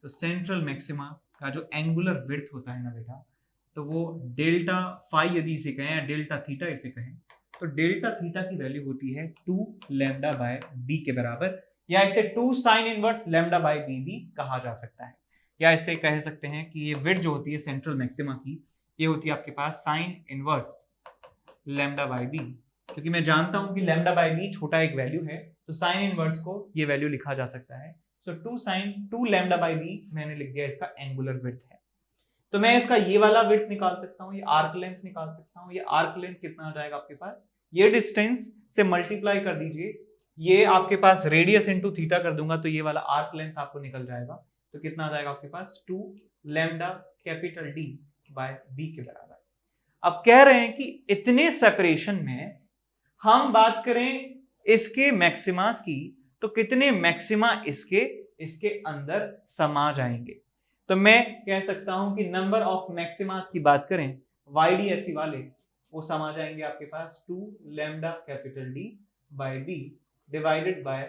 तो सेंट्रल मैक्सिमा का जो एंगुलर विड्थ होता है ना बेटा, तो वो डेल्टा फाई यदि इसे कहें या डेल्टा थीटा इसे कहें, तो डेल्टा थीटा की वैल्यू होती है 2 लैम्डा बाय बी के बराबर, या इसे 2 sine inverse lambda by B भी कहा जा सकता है। या इसे कह सकते हैं कि ये विड्थ जो होती है सेंट्रल मैक्सिमा की, ये होती है आपके पास sine inverse lambda by B, क्योंकि मैं जानता हूं कि लैम्डा बाय बी छोटा एक वैल्यू है, तो साइन इनवर्स को ये वैल्यू लिखा जा सकता है। सो 2 लैम्डा बाय बी मैंने लिख दिया इसका एंगुलर विड्थ है। तो मैं इसका ये वाला विड्थ निकाल सकता हूँ, ये आर्क लेंथ निकाल सकता हूँ। ये आर्क लेंथ कितना आ जाएगा आपके पास, ये डिस्टेंस से मल्टीप्लाई कर दीजिए, ये आपके पास रेडियस इनटू थीटा कर दूंगा तो ये वाला आर्क लेंथ आपको निकल जाएगा। तो कितना आ जाएगा आपके पास 2 lambda capital D by B के बराबर। अब कह रहे हैं कि इतने सेपरेशन में हम बात करें इसके मैक्सिमास की, तो कितने मैक्सिमा इसके अंदर समा जाएंगे। तो मैं कह सकता हूं कि नंबर ऑफ मैक्सिमास की बात करें YDSE वाले, वो समा जाएंगे आपके पास 2 lambda capital D by B divided by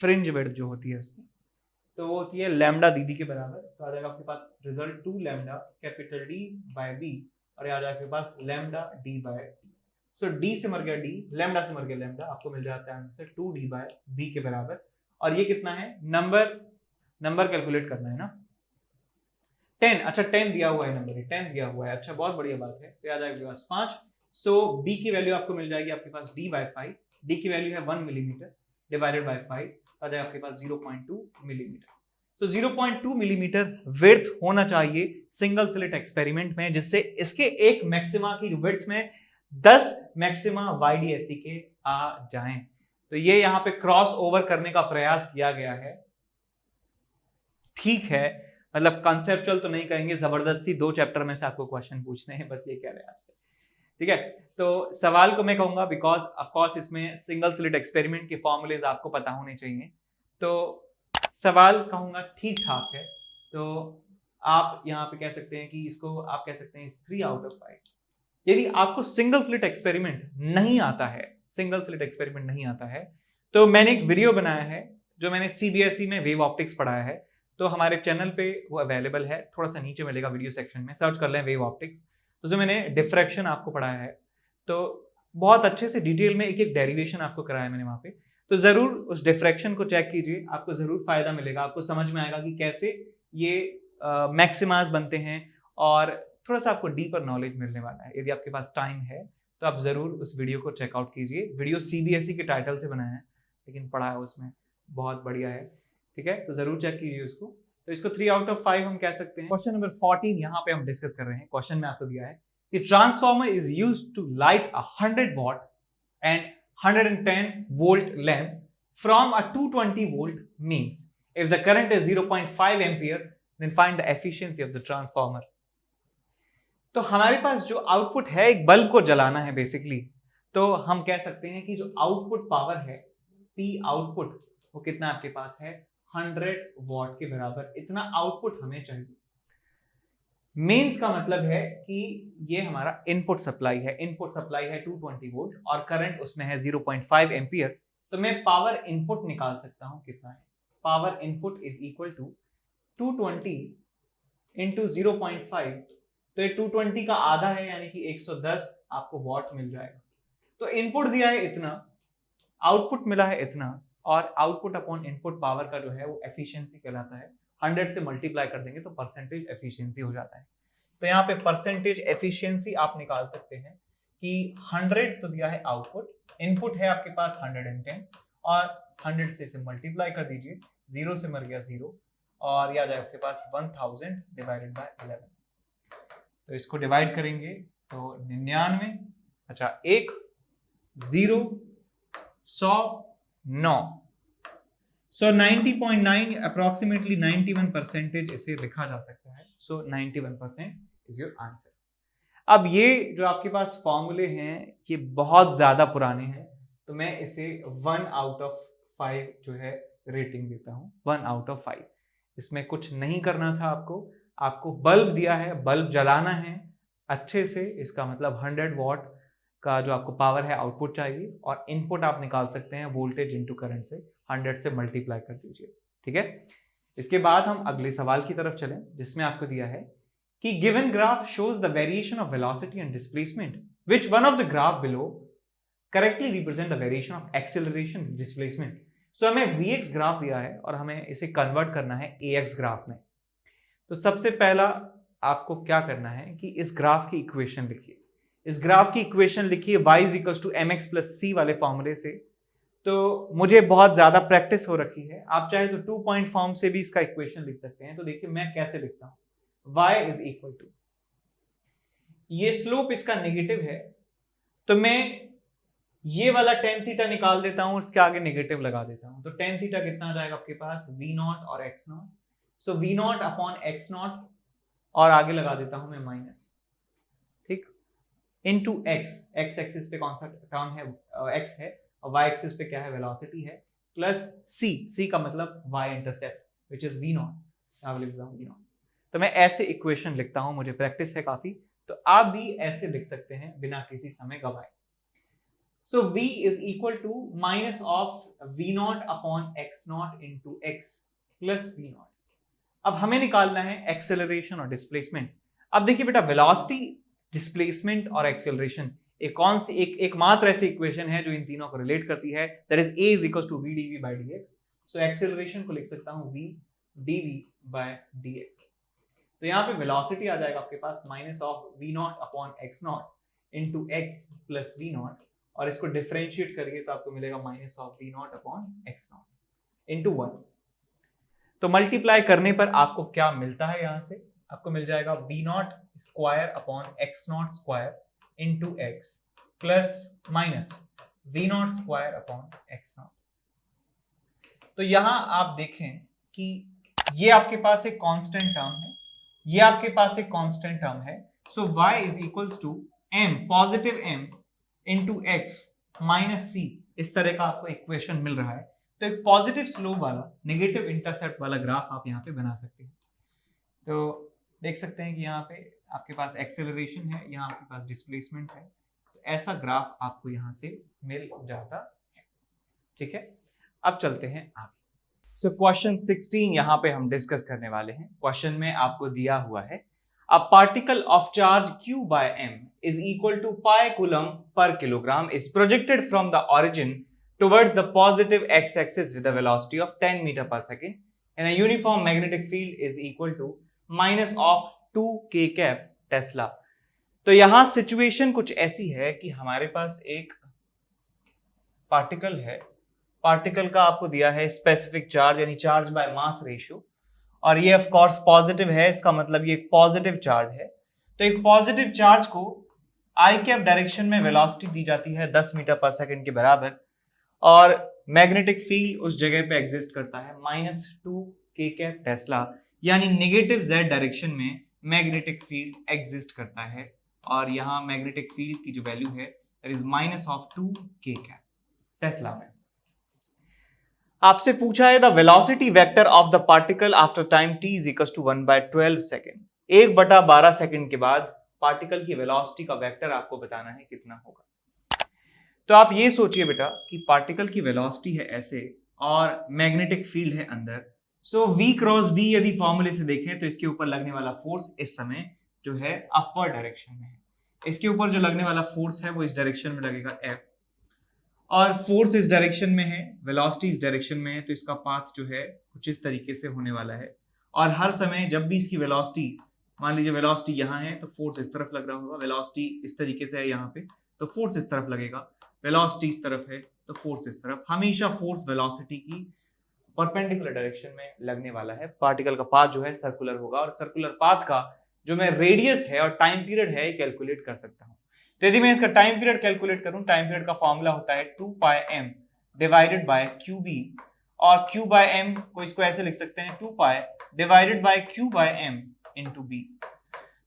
fringe width जो होती है उसकी, तो वो होती है लैम्डा दीदी के बराबर। तो आ जाएगा आपके पास result 2 lambda capital D by B, और आ जाएगा आपके पास lambda D by D. So D से मर गया डी, लैम्डा से मर गया लैम्डा, आपको मिल जाता है आंसर 2d बाय बी के बराबर। और ये कितना है, नंबर कैलकुलेट करना है ना, 10। अच्छा 10 दिया हुआ है, नंबर 10 दिया हुआ है, अच्छा बहुत बढ़िया बात है। तो आ जाएगा 5। सो बी की वैल्यू आपको मिल जाएगी आपके पास d बाय 5, डी की वैल्यू है 1 मिलीमीटर, डिवाइडेड बाय 5 आ जाएगा आपके पास 0.2 मिलीमीटर। तो 0.2 मिलीमीटर विड्थ होना चाहिए सिंगल स्लिट एक्सपेरिमेंट में, जिससे इसके एक मैक्सिमा की विड्थ में 10 मैक्सिमा YDSE के आ जाएं। तो ये यहां पे क्रॉस ओवर करने का प्रयास किया गया है, ठीक है, मतलब कॉन्सेप्चुअल तो नहीं कहेंगे, जबरदस्ती 2 चैप्टर में से आपको क्वेश्चन पूछने हैं, बस ये कह रहे हैं आपसे, ठीक है। तो सवाल को मैं कहूंगा बिकॉज ऑफ कोर्स इसमें सिंगल स्लिट एक्सपेरिमेंट के फॉर्मूलेज आपको पता होने चाहिए, तो सवाल कहूंगा ठीक ठाक है। तो आप यहाँ पे कह सकते हैं कि इसको आप कह सकते हैं 3 आउट ऑफ 5। यदि आपको सिंगल स्लिट एक्सपेरिमेंट नहीं आता है, सिंगल स्लिट एक्सपेरिमेंट नहीं आता है, तो मैंने एक वीडियो बनाया है जो मैंने CBSE में वेव ऑप्टिक्स पढ़ाया है, तो हमारे चैनल पे वो अवेलेबल है, थोड़ा सा नीचे मिलेगा वीडियो सेक्शन में, सर्च कर लें वेव ऑप्टिक्स। तो जो मैंने डिफ्रैक्शन आपको पढ़ाया है, तो बहुत अच्छे से डिटेल में एक एक डेरिवेशन आपको कराया मैंने वहां पे, तो जरूर उस डिफ्रैक्शन को चेक कीजिए, आपको जरूर फायदा मिलेगा, आपको समझ में आएगा कि कैसे ये मैक्सिमास बनते हैं, और थोड़ा सा आपको डीपर नॉलेज मिलने वाला है। यदि आपके पास टाइम है तो आप जरूर उस वीडियो को चेकआउट कीजिए। वीडियो CBSE के टाइटल से बनाया है, लेकिन पढ़ाया उसमें बहुत बढ़िया है, ठीक है, तो जरूर चेक कीजिए उसको। तो इसको 3 आउट ऑफ 5 हम कह सकते हैं। क्वेश्चन नंबर 14 यहाँ पे हम डिस्कस कर रहे हैं। क्वेश्चन में आपको दिया है कि transformer is used to light a 100 watt and 110 volt lamp from a 220 volt means if the current is 0.5 ampere then find the efficiency of the transformer. तो हमारे पास जो आउटपुट है, एक बल्ब को जलाना है बेसिकली, तो हम कह सकते हैं कि जो आउटपुट पावर है P आउटपुट, वो कितना आपके पास है 100 वॉट के बराबर, इतना आउटपुट हमें चाहिए। मेंस का मतलब है कि ये हमारा इनपुट सप्लाई है, इनपुट सप्लाई है 220 वोल्ट और करंट उसमें है 0.5 एम्पियर, तो मैं पावर इनपुट निकाल सकता हूं कितना है। Power input is equal to 220 into 0.5, तो ये 220 का आधा है, यानी कि 110 आपको वॉट मिल जाएगा। तो इनपुट दिया है इतना, आउटपुट मिला है इतना, और आउटपुट अपॉन इनपुट पावर का जो है वो एफिशिएंसी कहलाता है। 100 से मल्टीप्लाई कर देंगे तो परसेंटेज एफिशिएंसी हो जाता है। तो यहाँ पे परसेंटेज एफिशिएंसी आप निकाल सकते हैं कि 100 तो दिया है आउटपुट, इनपुट है आपके पास 110, और 100 से इसे मल्टीप्लाई कर दीजिए, 0 से मर गया 0, और यह आ जाए आपके पास 1000 डिवाइडेड बाय 11। तो इसको डिवाइड करेंगे तो 99, अच्छा 1 0 100 9, सो 90.9 अप्रोक्सीमेटली 91% इसे लिखा जा सकता है। सो 91% इज योर आंसर। अब ये जो आपके पास फॉर्मूले हैं ये बहुत ज्यादा पुराने हैं, तो मैं इसे 1 आउट ऑफ 5 जो है रेटिंग देता हूं, 1 आउट ऑफ 5। इसमें कुछ नहीं करना था आपको, आपको बल्ब दिया है, बल्ब जलाना है अच्छे से, इसका मतलब 100 वॉट का जो आपको पावर है आउटपुट चाहिए, और इनपुट आप निकाल सकते हैं वोल्टेज इनटू करंट से, 100 से मल्टीप्लाई कर दीजिए, ठीक है। इसके बाद हम अगले सवाल की तरफ चलें, जिसमें आपको दिया है कि given graph shows the variation of velocity and displacement, which one of the graph below correctly represent the variation of acceleration displacement. So हमें Vx ग्राफ दिया है और हमें इसे कन्वर्ट करना है Ax ग्राफ में। तो सबसे पहला आपको क्या करना है कि इस ग्राफ की इक्वेशन लिखिए, इस ग्राफ की इक्वेशन लिखिए y equals to mx plus c वाले फॉर्मूले से। तो मुझे बहुत ज्यादा प्रैक्टिस हो रखी है, आप चाहे तो 2 पॉइंट फॉर्म से भी इसका इक्वेशन लिख सकते हैं। तो देखिए मैं कैसे लिखता हूं, y इज इक्वल टू, ये स्लोप इसका नेगेटिव है, तो मैं ये वाला tan थीटा निकाल देता हूं, उसके आगे नेगेटिव लगा देता हूं। तो tan थीटा कितना आ जाएगा आपके पास v0 और x0, सो v0 अपॉन x0, और आगे लगा देता हूं मैं माइनस, ठीक, इनटू x, x एक्सिस पे कौन सा टर्म है, x है, और y एक्सिस पे क्या है, वेलोसिटी है, प्लस c का मतलब y intercept which is v0, यहाँ लिख रहा हूं v0। तो मैं ऐसे इक्वेशन लिखता हूं, मुझे प्रैक्टिस है काफी, तो आप भी ऐसे लिख सकते हैं बिना किसी समय गवाए। So v is equal to minus of v0 upon x0 into x plus v0। अब हमें निकालना है एक्सेलरेशन और डिस्प्लेसमेंट। अब देखिए बेटा, वेलोसिटी, डिस्प्लेसमेंट और एक्सेलरेशन एक कौन सी एकमात्र ऐसी इक्वेशन है जो इन तीनों को रिलेट करती है, that is a is equal to v dv by dx। So acceleration को लिख सकता हूं v dv बाय dx। तो यहाँ पे वेलोसिटी आ जाएगा आपके पास minus of v0 upon x0 into x plus v0, और इसको डिफरेंशिएट करिए तो आपको मिलेगा minus of v not upon x not into 1। तो मल्टीप्लाई करने पर आपको क्या मिलता है, यहां से आपको मिल जाएगा v not square upon x not square into x plus minus v not square upon x not. तो यहां आप देखें कि ये आपके पास एक कांस्टेंट टर्म है, ये आपके पास एक कांस्टेंट टर्म है। So y is equals to m positive m into x minus c, इस तरह का आपको इक्वेशन मिल रहा है। तो एक पॉजिटिव स्लोप वाला नेगेटिव इंटरसेप्ट वाला ग्राफ आप यहाँ पे बना सकते हैं। तो देख सकते हैं कि यहाँ पे आपके पास एक्सेलरेशन है, यहाँ आपके पास डिस्प्लेसमेंट है, तो ऐसा ग्राफ आपको यहाँ से मिल जाता है। ठीक है, अब चलते हैं आगे। सो क्वेश्चन 16 यहाँ पे हम डिस्कस करने वाले हैं। क्वेश्चन में आपको दिया हुआ है a particle of charge q by m is equal to pi coulomb per kilogram is projected from the origin towards the positive x-axis with a velocity of 10 meter per second and a uniform magnetic field is equal to minus of 2 k cap Tesla। तो यहां सिचुएशन कुछ ऐसी है कि हमारे पास एक पार्टिकल है, पार्टिकल का आपको दिया है स्पेसिफिक चार्ज यानी चार्ज बाय मास रेशियो, और ये ऑफ कोर्स पॉजिटिव है, इसका मतलब ये एक पॉजिटिव चार्ज है। तो एक पॉजिटिव चार्ज को आई कैप डायरेक्शन में वेलोसिटी दी जाती है 10 मीटर पर सेकंड के बराबर, और मैग्नेटिक फील्ड उस जगह पे एग्जिस्ट करता है -2 k कैप टेस्ला, यानी नेगेटिव z डायरेक्शन में मैग्नेटिक फील्ड एग्जिस्ट करता है, और यहाँ मैग्नेटिक फील्ड की जो वैल्यू है that is -2 k cap tesla में। आपसे पूछा है the velocity vector of the particle after time t is equal to 1/12 second. 1/12 second के बाद पार्टिकल की वेलोसिटी का वेक्टर आपको बताना है कितना होगा। तो आप ये सोचिए बेटा कि पार्टिकल की वेलोसिटी है ऐसे और मैग्नेटिक फील्ड है अंदर। सो v क्रॉस b यदि फॉर्मूले से देखें तो इसके ऊपर लगने वाला फोर्स इस समय जो है अपवर्ड डायरेक्शन में है, इसके ऊपर जो लगने वाला फोर्स है वो इस डायरेक्शन में लगेगा f, और फोर्स इस डायरेक्शन में है, वेलोसिटी इस डायरेक्शन में है, तो इसका पाथ जो है कुछ इस तरीके से होने वाला है। और हर समय जब भी इसकी वेलोसिटी, मान लीजिए वेलोसिटी यहाँ है तो फोर्स इस तरफ लग रहा होगा, वेलोसिटी इस तरीके से है यहाँ पे तो फोर्स इस तरफ लगेगा, वेलोसिटी इस तरफ है तो फोर्स इस तरफ, हमेशा फोर्स वेलोसिटी की परपेंडिकुलर डायरेक्शन में लगने वाला है। पार्टिकल का पाथ जो है सर्कुलर होगा, और सर्कुलर पाथ का जो मैं रेडियस है और टाइम पीरियड है कैलकुलेट कर सकता हूँ। तो यदि मैं इसका टाइम पीरियड कैलकुलेट करूं, टाइम पीरियड का फॉर्मूला होता है 2πm डिवाइडेड बाय qb, और q बाय m को इसको ऐसे लिख सकते हैं 2π divided by q by m into b।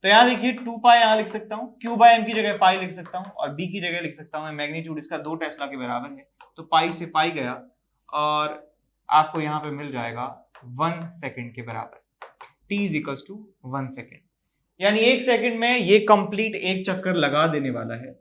तो यहां देखिए 2π यहां लिख सकता हूं, q बाय m की जगह पाई लिख सकता हूं, और b की जगह लिख सकता हूं मैग्नीट्यूड इसका 2 टेस्ला के बराबर है, तो पाई से पाई गया और आपको यहां पे मिल जाएगा 1 सेकेंड के बराबर, t is equal to 1 second, यानी 1 सेकंड में ये कंप्लीट एक चक्कर लगा देने वाला है।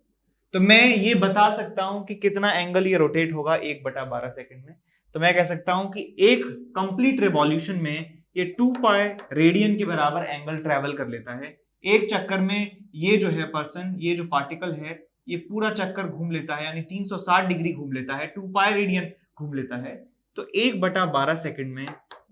तो मैं ये बता सकता हूं कि कितना एंगल ये रोटेट होगा 1/12 सेकंड में। तो मैं कह सकता हूं कि एक कंप्लीट रिवॉल्यूशन में ये 2π रेडियन के बराबर एंगल ट्रेवल कर लेता है। एक चक्कर में ये जो है पर्सन, ये जो पार्टिकल है, ये पूरा चक्कर घूम लेता है, यानी 360 डिग्री घूम लेता है, 2π रेडियन घूम लेता है। तो 1/12 सेकंड में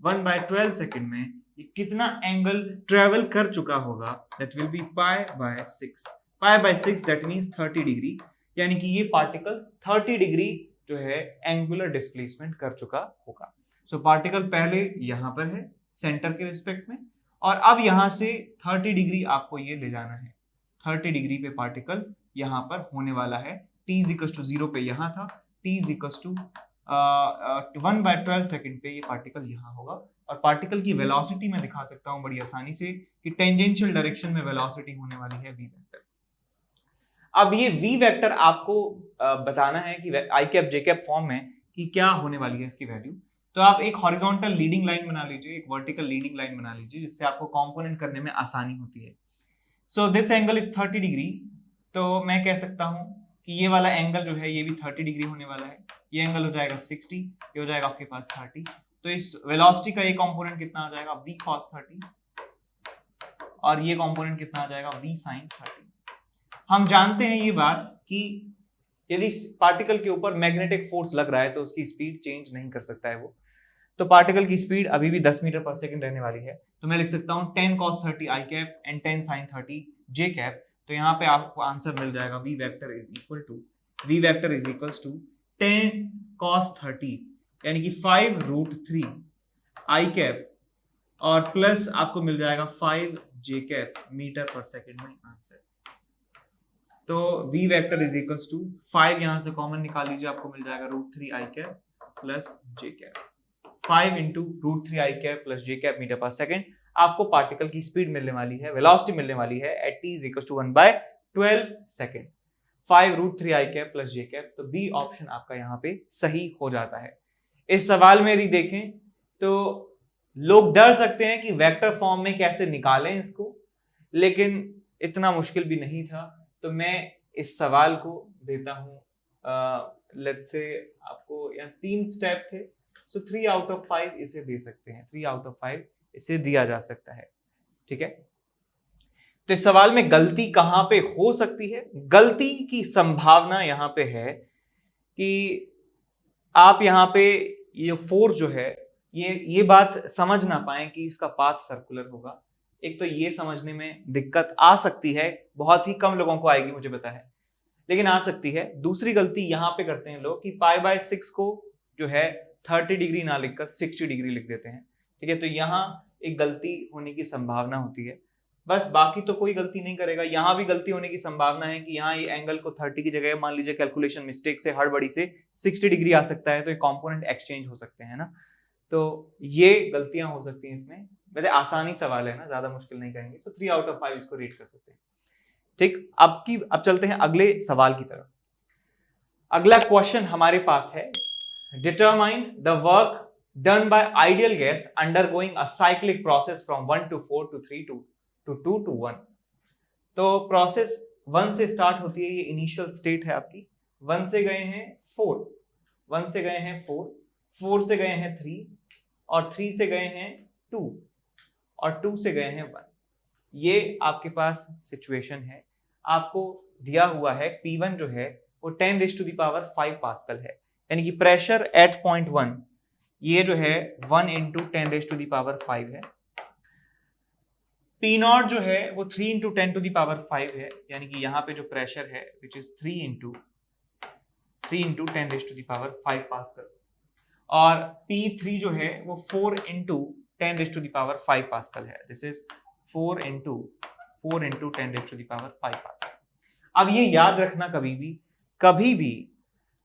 1/12 सेकंड में ये कितना एंगल ट्रेवल कर चुका होगा, that will be π/6। π/6 that means 30 degree, यानी कि ये पार्टिकल 30 डिग्री जो है एंगुलर डिस्प्लेसमेंट कर चुका होगा। सो पार्टिकल पहले यहां पर है सेंटर के रिस्पेक्ट में, और अब यहां से 30 डिग्री आपको ये ले जाना है, 30 डिग्री पे पार्टिकल यहां पर होने वाला है। t इज इक्वल टू 0 पे यहां था, t is equal to 1/12 second पे ये पार्टिकल यहां होगा, और पार्टिकल की वेलोसिटी मैं दिखा सकता हूं बड़ी आसानी से कि टेंजेंशियल डायरेक्शन में वेलोसिटी होने वाली है v वेक्टर। अब ये v वेक्टर आपको बताना है कि आई कैप जे कैप फॉर्म में कि क्या होने वाली है इसकी वैल्यू। तो आप एक हॉरिजॉन्टल लीडिंग लाइन बना लीजिए, एक वर्टिकल लीडिंग लाइन बना लीजिए, जिससे आपको कंपोनेंट करने में आसानी होती है। So this angle is 30 degree, तो मैं कह सकता हूं कि ये वाला एंगल जो है ये भी 30 डिग्री होने वाला है, ये एंगल हो जाएगा 60, ये हो जाएगा आपके पास 30। तो इस वेलोसिटी का ये कंपोनेंट कितना आ जाएगा v cos 30, और ये कंपोनेंट कितना आ जाएगा v sin 30। हम जानते हैं ये बात कि यदि पार्टिकल के ऊपर मैग्नेटिक फोर्स लग रहा है तो उसकी स्पीड चेंज नहीं कर सकता है वो, तो पार्टिकल की स्पीड अभी भी 10 मीटर पर सेकंड रहने वाली है। तो मैं लिख सकता हूं 10 cos 30 i cap and 10 sin 30 j cap. तो यहाँ पे आपको आंसर मिल जाएगा v vector is equal to v vector is equals to 10 cos 30 यानी कि 5√3 आई कैप और प्लस आपको मिल जाएगा 5 जे कैप मीटर पर सेकेंड में आंसर। तो v vector is equals to 5 यहां से कॉमन निकाल लीजिए, आपको मिल जाएगा √3 I cap plus J cap. 5 into √3 I cap plus J cap metre पर सेकेंड। आपको पार्टिकल की स्पीड मिलने वाली है, वेलोसिटी मिलने वाली है at t is equals to 1/12 second. 5√3 I cap plus J cap, तो बी ऑप्शन आपका यहाँ पे सही हो जाता है। इस सवाल में यदि देखें तो लोग डर सकते हैं कि वेक्टर फॉर्म में कैसे निकालें इसको, लेकिन इतना मुश्किल भी नहीं था। तो मैं इस सवाल को देता हूं लेट्स से आपको यहाँ 3 स्टेप थे, सो 3 आउट ऑफ 5 इसे दे सकते हैं, 3 आउट ऑफ 5 इसे दिया जा सकता है। ठीक है, तो इस सवाल में गलती कहां पे हो सकती है? गलती की संभावना यहां पे है कि आप यहां पे ये फोर्स जो है ये बात समझ ना पाए कि इसका पाथ सर्कुलर होगा। एक तो ये समझने में दिक्कत आ सकती है, बहुत ही कम लोगों को आएगी मुझे पता है, लेकिन आ सकती है। दूसरी गलती यहां पे करते हैं लोग कि π/6 को जो है 30 डिग्री ना लिखकर 60 डिग्री लिख देते हैं। ठीक है, तो यहां एक गलती होने की संभावना होती है, बस बाकी तो कोई गलती नहीं करेगा। यहां भी गलती होने की संभावना है कि यहाँ ये एंगल को 30 की जगह मान लीजिए कैलकुलेशन मिस्टेक से हड़बड़ी से 60 डिग्री आ सकता है, तो ये कंपोनेंट एक्सचेंज हो सकते हैं ना। तो ये गलतियां हो सकती हैं इसमें। वैसे आसानी सवाल है ना, ज्यादा मुश्किल नहीं कहेंगे, सो 3 आउट ऑफ 5 इसको रेट कर सकते हैं। ठीक, अब चलते हैं अगले सवाल की तरफ। अगला क्वेश्चन हमारे पास है, determine the work done by ideal gas undergoing a cyclic process from 1 to 4 to 3 to 2 to 1। तो प्रोसेस 1 से स्टार्ट होती है, ये इनिशियल स्टेट है आपकी। 1 से गए हैं 4, 1 से गए हैं 4, 4 से गए हैं 3 और 3 से गए हैं 2 और 2 से गए हैं 1। ये आपके पास सिचुएशन है। आपको दिया हुआ है P1 जो है वो 10⁵ पास्कल है, यानी कि प्रेशर एट पॉइंट 1 ये जो है 1 इंटू 10⁵ है। P0 जो है वो 3 इंटू 10⁵ है, यानी कि यहाँ पे जो प्रेशर है विच इज 3 इंटू 10⁵ पास्कल। और P3 जो है वो 4 इंटू 10⁵ पास्कल है। This is 4 into 10⁵ pascal. अब ये याद रखना, कभी भी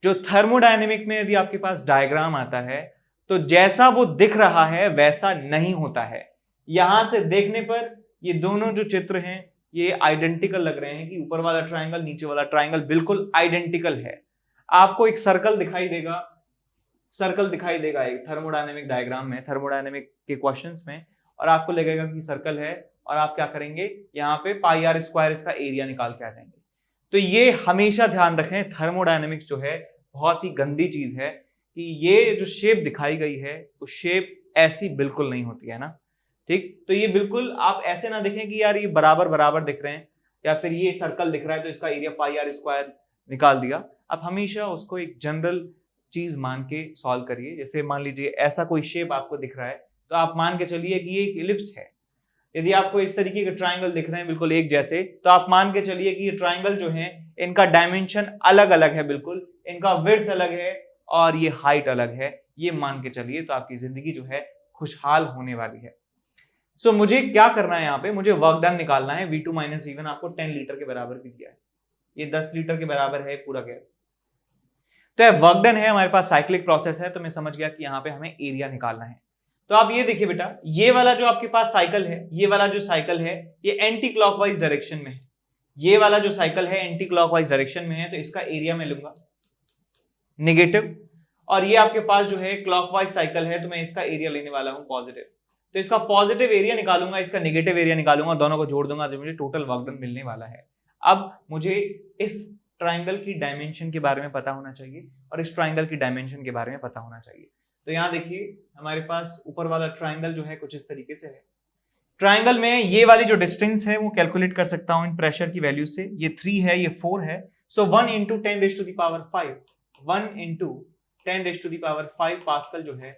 जो थर्मोडायनेमिक में यदि आपके पास डायग्राम आता है तो जैसा वो दिख रहा है वैसा नहीं होता है। यहां से देखने पर ये दोनों जो चित्र हैं ये आइडेंटिकल लग रहे हैं कि ऊपर वाला ट्रायंगल नीचे वाला ट्रायंगल बिल्कुल आइडेंटिकल है। आपको एक सर्कल दिखाई देगा एक थर्मोडायनेमिक डायग्राम में, थर्मोडायनेमिक के क्वेश्चंस में, और आपको लगेगा कि सर्कल है और आप क्या करेंगे यहाँ पे πr² इसका एरिया निकाल के आ जाएंगे। तो ये हमेशा ध्यान रखें, थर्मोडायनेमिक्स जो है बहुत ही गंदी चीज है कि ये जो शेप दिखाई गई है वो शेप ऐसी बिल्कुल नहीं होती है ना। ठीक, तो ये बिल्कुल आप ऐसे ना देखें कि यार ये बराबर बराबर दिख रहे हैं या फिर ये सर्कल दिख रहा है तो इसका एरिया πr² निकाल दिया। आप हमेशा उसको एक जनरल चीज मान के सॉल्व करिए। जैसे मान लीजिए ऐसा कोई शेप आपको दिख रहा है तो आप मान के चलिए कि ये एक इलिप्स है। यदि आपको इस तरीके के ट्रायंगल दिख रहे हैं बिल्कुल एक जैसे, तो आप मान के चलिए कि ये ट्रायंगल जो है इनका डायमेंशन अलग अलग है, बिल्कुल इनका विड्थ अलग है और ये हाइट अलग है। ये मान के चलिए तो आपकी जिंदगी जो है खुशहाल होने वाली है। सो मुझे क्या करना है, यहाँ पे मुझे वर्क डन निकालना है। V2 - V1 आपको 10 लीटर के बराबर भी दिया है, ये 10 लीटर के बराबर है पूरा गैस। तो वर्क डन है, हमारे पास साइक्लिक प्रोसेस है, तो मैं समझ गया कि यहाँ पे हमें एरिया निकालना है। तो आप ये देखिए बेटा, ये वाला जो आपके पास साइकिल है, ये वाला जो साइकिल है ये एंटी क्लॉकवाइज डायरेक्शन में है। ये वाला जो साइकिल है एंटी क्लॉकवाइज डायरेक्शन में है, तो इसका एरिया मैं लूंगा नेगेटिव। और ये आपके पास जो है क्लॉकवाइज साइकिल है, तो मैं इसका एरिया लेने वाला हूं पॉजिटिव। तो इसका पॉजिटिव एरिया निकालूंगा, इसका नेगेटिव एरिया निकालूंगा, दोनों को जोड़ दूंगा तो मुझे टोटल वर्क डन मिलने वाला है। अब मुझे इस ट्राइंगल की डायमेंशन के बारे में पता होना चाहिए और इस ट्राइंगल की डायमेंशन के बारे में पता होना चाहिए। तो यहाँ देखिए हमारे पास ऊपर वाला ट्राइंगल जो है कुछ इस तरीके से है। ट्राइंगल में ये वाली जो डिस्टेंस है वो कैलकुलेट कर सकता हूं इन प्रेशर की वैल्यू से। ये 3 है, ये 4 है, सो 1 इंटू 10⁵, 1 इंटू 10⁵ पास्कल जो है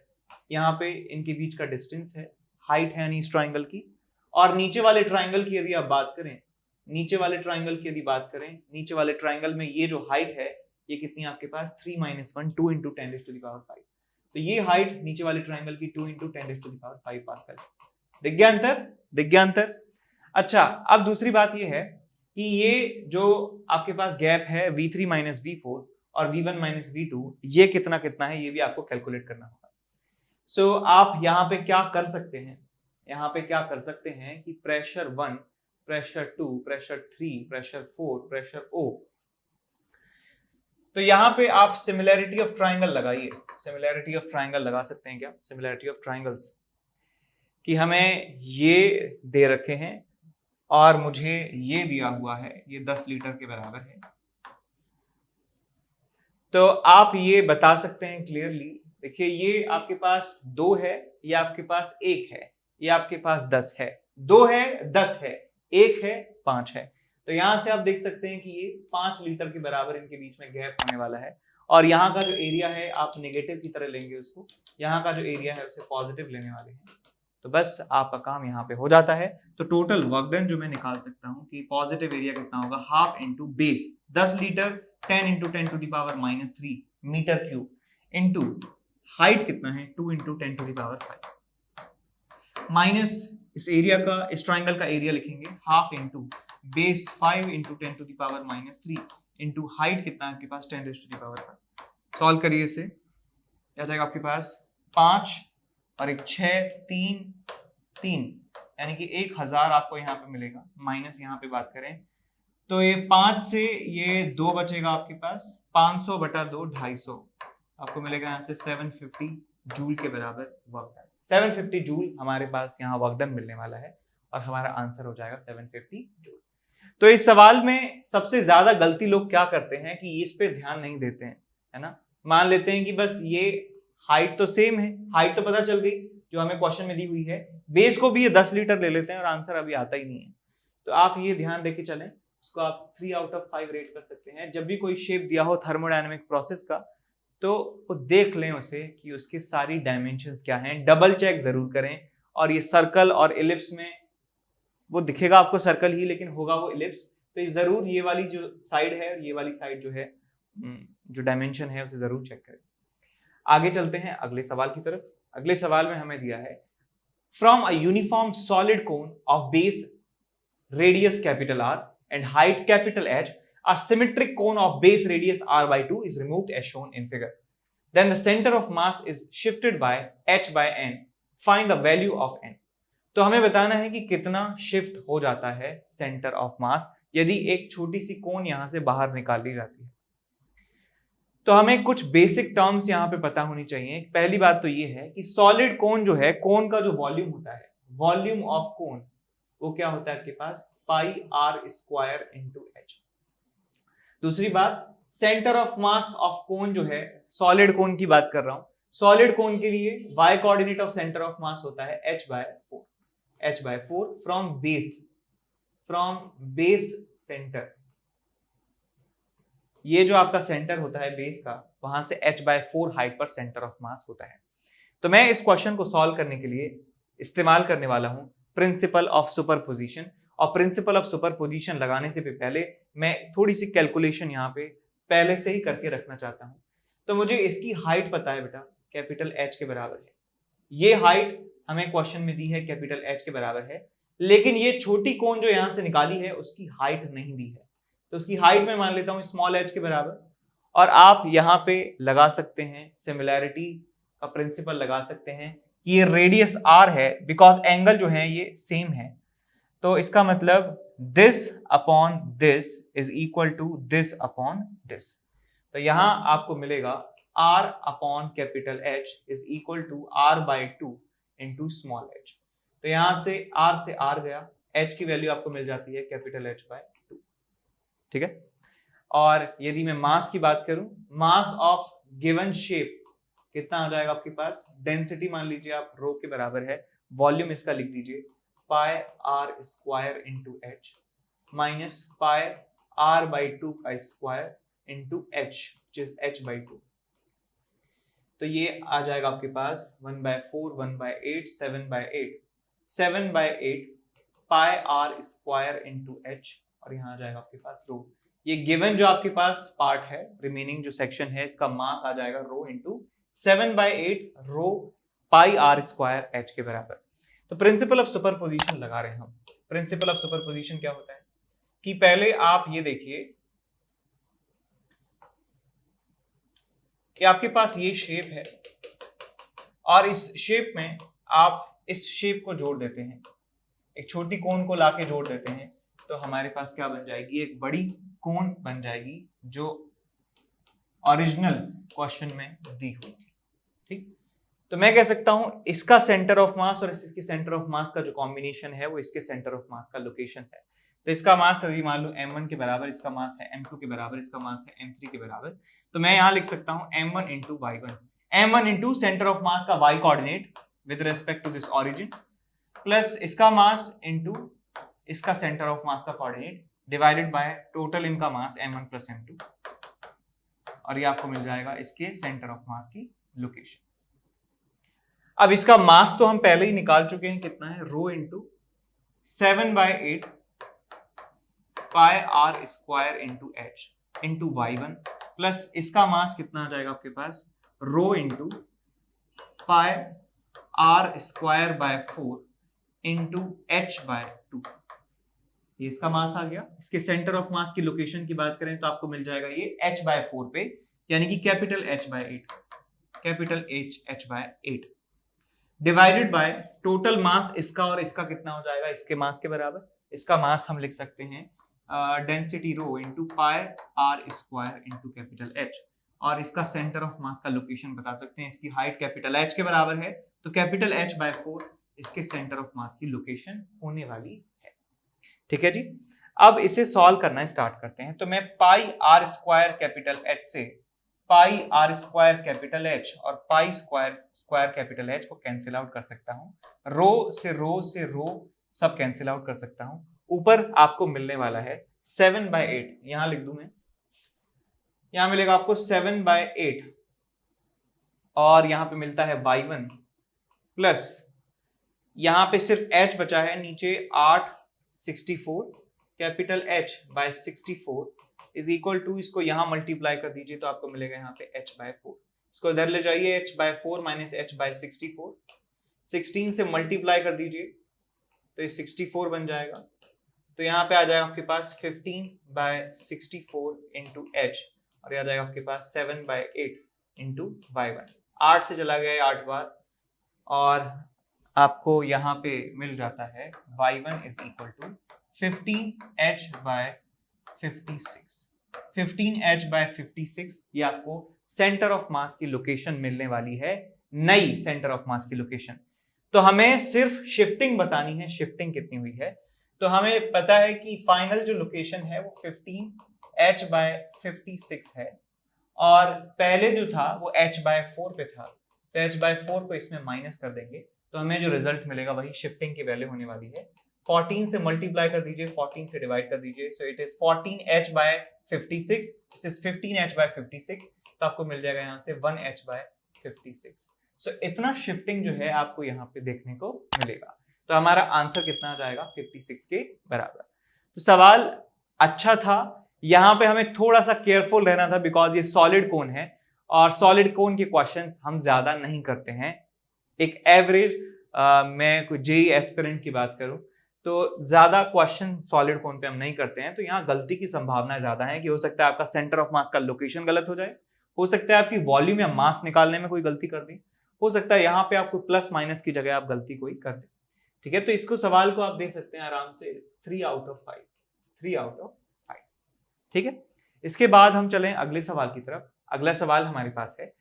यहाँ पे इनके बीच का डिस्टेंस है, हाइट है इस ट्राइंगल की। और नीचे वाले ट्राइंगल की यदि आप बात करें, नीचे वाले ट्राइंगल में ये जो हाइट है ये कितनी आपके पास 3 - 1 2 × 10⁵ तो ये हाइट नीचे वाले ट्राइंगल की 2 × 10⁵ पास्कल। दिख गया अंतर? दिख गया अंतर? अच्छा, अब दूसरी बात ये है कि ये जो आपके पास गैप है V3 - V4 और V1 - V2, ये कितना कितना है ये भी आपको कैलकुलेट करना होगा। सो आप यहाँ पे क्या कर सकते हैं, यहाँ पे क्या कर सकते हैं कि pressure 1, pressure 2, pressure 3, pressure 4, pressure O, तो यहाँ पे आप सिमिलैरिटी ऑफ ट्राइंगल लगाइए। सिमिलैरिटी ऑफ ट्राइंगल लगा सकते हैं क्या? सिमिलैरिटी ऑफ ट्राइंगल्स कि हमें ये दे रखे हैं और मुझे ये दिया हुआ है, ये 10 लीटर के बराबर है। तो आप ये बता सकते हैं क्लियरली, देखिए ये आपके पास 2 है, ये आपके पास 1 है, ये आपके पास 10 है, 2 है 10 है, 1 है 5 है। तो यहां से आप देख सकते हैं कि ये 5 लीटर के बराबर इनके बीच में गैप होने वाला है। और यहाँ का जो एरिया है आप नेगेटिव की तरह लेंगे उसको, यहाँ का जो एरिया है उसे पॉजिटिव लेने वाले हैं। तो बस आपका काम यहाँ पे हो जाता है। तो टोटल वर्क डन जो मैं निकाल सकता हूँ कि पॉजिटिव एरिया कितना होगा, half into base 10 litre 10 × 10⁻³ metre cube into height कितना है 2 × 10⁵ माइनस इस एरिया का, इस ट्राइंगल का एरिया लिखेंगे half into base 5 × 10⁻³ into height कितना है आपके पास 10⁵. सॉल्व करिए इसे, क्या जाएगा आपके पास 5 और एक 6 3 यानी कि 1000 आपको यहाँ पे मिलेगा। माइनस यहाँ पे बात करें तो ये 5 से ये 2 बचेगा आपके पास, 500/2 250 आपको मिलेगा यहाँ से 750 जूल के बराबर वर्क डन। 750 जूल हमारे पास यहाँ वर्क डन मिलने वाला है और हमारा आंसर हो जाएगा 750 जूल। तो इस सवाल में सबसे ज्यादा गलती लोग क्या करते हैं कि इस पे ध्यान नहीं देते हैं, है ना। मान लेते हैं कि बस ये हाइट तो सेम है, हाइट तो पता चल गई जो हमें क्वेश्चन में दी हुई है, बेस को भी ये 10 लीटर ले लेते हैं और आंसर अभी आता ही नहीं है। तो आप ये ध्यान देके चलें, इसको आप 3/5 रेट कर सकते हैं। जब भी कोई शेप दिया हो थर्मोडायनेमिक प्रोसेस का तो वो देख लें उसे कि उसके सारी डायमेंशंस क्या हैं, डबल चेक जरूर करें। और ये सर्कल और इलिप्स में वो दिखेगा आपको सर्कल ही, लेकिन होगा वो इलिप्स। तो जरूर ये वाली जो साइड है और ये वाली साइड जो है, जो डायमेंशन है उसे जरूर चेक करें। आगे चलते हैं अगले सवाल की तरफ। अगले सवाल में हमें दिया है from a uniform solid cone of base radius capital R and height capital H, a symmetric cone of base radius R/2 is removed as shown in figure. Then the center of mass is shifted by H/n. Find the value of n. तो हमें बताना है कि कितना शिफ्ट हो जाता है सेंटर ऑफ मास यदि एक छोटी सी कोन यहां से बाहर निकाल ली जाती है। तो हमें कुछ बेसिक टर्म्स यहाँ पे पता होनी चाहिए। पहली बात तो ये है कि सॉलिड कोन जो है, कोन का जो वॉल्यूम होता है, वॉल्यूम ऑफ कोन वो क्या होता है आपके पास πr² × h। दूसरी बात, centre of mass of cone जो है, सॉलिड कोन की बात कर रहा हूं, सॉलिड कोन के लिए y coordinate of centre of मास होता है h/4 फ्रॉम बेस सेंटर। ये जो आपका सेंटर होता है बेस का, वहां से h/4 हाइट पर सेंटर ऑफ मास होता है। तो मैं इस क्वेश्चन को सॉल्व करने के लिए इस्तेमाल करने वाला हूं प्रिंसिपल ऑफ सुपरपोजिशन। और प्रिंसिपल ऑफ सुपरपोजिशन लगाने से पहले मैं थोड़ी सी कैलकुलेशन यहाँ पे पहले से ही करके रखना चाहता हूँ। तो मुझे इसकी हाइट पता है बेटा, कैपिटल H के बराबर है। ये हाइट हमें क्वेश्चन में दी है कैपिटल H के बराबर है, लेकिन ये छोटी कोन जो यहाँ से निकाली है उसकी हाइट नहीं दी है, तो उसकी हाइट में मान लेता हूँ स्मॉल h के बराबर। और आप यहाँ पे लगा सकते हैं सिमिलैरिटी का प्रिंसिपल लगा सकते हैं कि ये रेडियस r है, बिकॉज एंगल जो है ये सेम है। तो इसका मतलब this upon this is equal to this upon this. तो यहां आपको मिलेगा r upon capital H is equal to r/2 into small h। तो यहां से r गया, h की वैल्यू आपको मिल जाती है कैपिटल H/2, ठीक है। और यदि मैं मास की बात करूं, मास ऑफ गिवन शेप कितना आ जाएगा आपके पास, डेंसिटी मान लीजिए आप रो के बराबर है, वॉल्यूम इसका लिख दीजिए πr² into h minus πr/2² into h h/2। तो ये आ जाएगा आपके पास 1/4 1/8 7/8 7/8 πr² इंटू h, और यहाँ आ जाएगा आपके पास रो। ये गिवन जो आपके पास पार्ट है, रिमेनिंग जो सेक्शन है, इसका मास आ जाएगा rho into 7/8 rho pi R square H के बराबर। तो प्रिंसिपल ऑफ सुपरपोजिशन लगा रहे हैं हम। प्रिंसिपल ऑफ सुपरपोजिशन क्या होता है कि पहले आप ये देखिए कि आपके पास ये शेप है और इस शेप में आप इस शेप को जोड़ देते हैं, एक छोटी कोन को लाके जोड़ देते हैं, तो हमारे पास क्या बन जाएगी, एक बड़ी कोन बन जाएगी जो ओरिजिनल क्वेश्चन में दी हुई थी। ठीक, तो मैं कह सकता हूं इसका सेंटर ऑफ मास और इसके सेंटर ऑफ मास का जो कॉम्बिनेशन है वो इसके सेंटर ऑफ मास का लोकेशन है। तो इसका मास यदि मान लो m1 के बराबर, इसका मास है m2 के बराबर, इसका मास है m3 के बराबर, तो मैं यहां लिख सकता हूं m1 into y1, m1 into centre of mass का y coordinate with respect to this origin, plus इसका मास इंटू इसका सेंटर ऑफ मास का कोऑर्डिनेट डिवाइडेड बाय टोटल इनका मास m1 प्लस m2, और ये आपको मिल जाएगा इसके सेंटर ऑफ मास की लोकेशन। अब इसका मास तो हम पहले ही निकाल चुके हैं, कितना है, rho into 7/8 pi R square into H into y1, plus इसका मास कितना आ जाएगा आपके पास, rho into pi R square by 4 into H by 2। ये इसका मास आ गया। इसके सेंटर ऑफ मास की लोकेशन की बात करें तो आपको मिल जाएगा ये h बाय 4 पे, यानी कि capital H by 8, capital H by 8 divided by total mass इसका और इसका कितना हो जाएगा, इसके मास के बराबर। इसका मास हम लिख सकते हैं density rho into pi R square into capital H, और इसका सेंटर ऑफ मास का लोकेशन बता सकते हैं, इसकी हाइट कैपिटल H के बराबर है, तो कैपिटल H बाय 4 इसके सेंटर ऑफ मास की लोकेशन होने वाली है। ठीक है जी, अब इसे सॉल्व करना स्टार्ट करते हैं। तो मैं पाई आर स्क्वायर कैपिटल H से pi R square capital H और पाई स्क्वायर कैपिटल H को कैंसिल आउट कर सकता हूं, रो से रो सब कैंसिल आउट कर सकता हूं। ऊपर आपको मिलने वाला है 7/8, यहां लिख दूं मैं, यहां मिलेगा आपको 7/8, और यहां पे मिलता है y1, प्लस यहां पे सिर्फ h बचा है, नीचे 864 capital H by 64 is equal to, इसको यहां मल्टीप्लाई कर दीजिए तो आपको मिलेगा यहाँ पे h बाय 4। इसको इधर ले जाइए, h by 4 minus h by 64, 16 से मल्टीप्लाई कर दीजिए तो ये 64 बन जाएगा। तो यहाँ पे आ जाएगा आपके पास 15 बाय 64 इंटू h, और ये आ जाएगा आपके पास 7/8 इंटू y1। 8 से चला गया 8 बार, और आपको यहाँ पे मिल जाता है y1 is equal to 15h by 56, 15h by 56। ये आपको सेंटर ऑफ मास की लोकेशन मिलने वाली है, नई सेंटर ऑफ मास की लोकेशन। तो हमें सिर्फ शिफ्टिंग बतानी है, शिफ्टिंग कितनी हुई है। तो हमें पता है कि फाइनल जो लोकेशन है वो 15h बाय 56 है, और पहले जो था वो h बाय 4 पे था, तो h बाय 4 को इसमें माइनस कर देंगे तो हमें जो रिजल्ट मिलेगा वही शिफ्टिंग की वैल्यू होने वाली है। 14 से मल्टीप्लाई कर दीजिए, 14 से डिवाइड कर दीजिए, so it is 14h by 56, this is 15h by 56, तो आपको मिल जाएगा यहाँ से 1h बाय 56। सो इतना शिफ्टिंग जो है आपको यहाँ पे देखने को मिलेगा। तो हमारा आंसर कितना आ जाएगा, 56 के बराबर। तो सवाल अच्छा था, यहाँ पे हमें थोड़ा सा केयरफुल रहना था बिकॉज ये सॉलिड कोन है, और सॉलिड कोन के क्वेश्चंस हम ज्यादा नहीं करते हैं। एक एवरेज मैं कोई जेईई एस्पिरेंट की बात करूं तो ज्यादा क्वेश्चन सॉलिड कोन पे हम नहीं करते हैं, तो यहाँ गलती की संभावना ज्यादा है कि हो सकता है आपका सेंटर ऑफ मास का लोकेशन गलत हो जाए, हो सकता है आपकी वॉल्यूम या मास निकालने में कोई गलती कर दी, हो सकता है यहाँ पे आपको प्लस माइनस की जगह आप गलती कोई कर दे। ठीक है, तो इसको सवाल को आप देख सकते हैं आराम से, 3 आउट ऑफ 5, 3 आउट ऑफ 5। ठीक है, इसके बाद हम चलें अगले सवाल की तरफ। अगला सवाल हमारे पास है,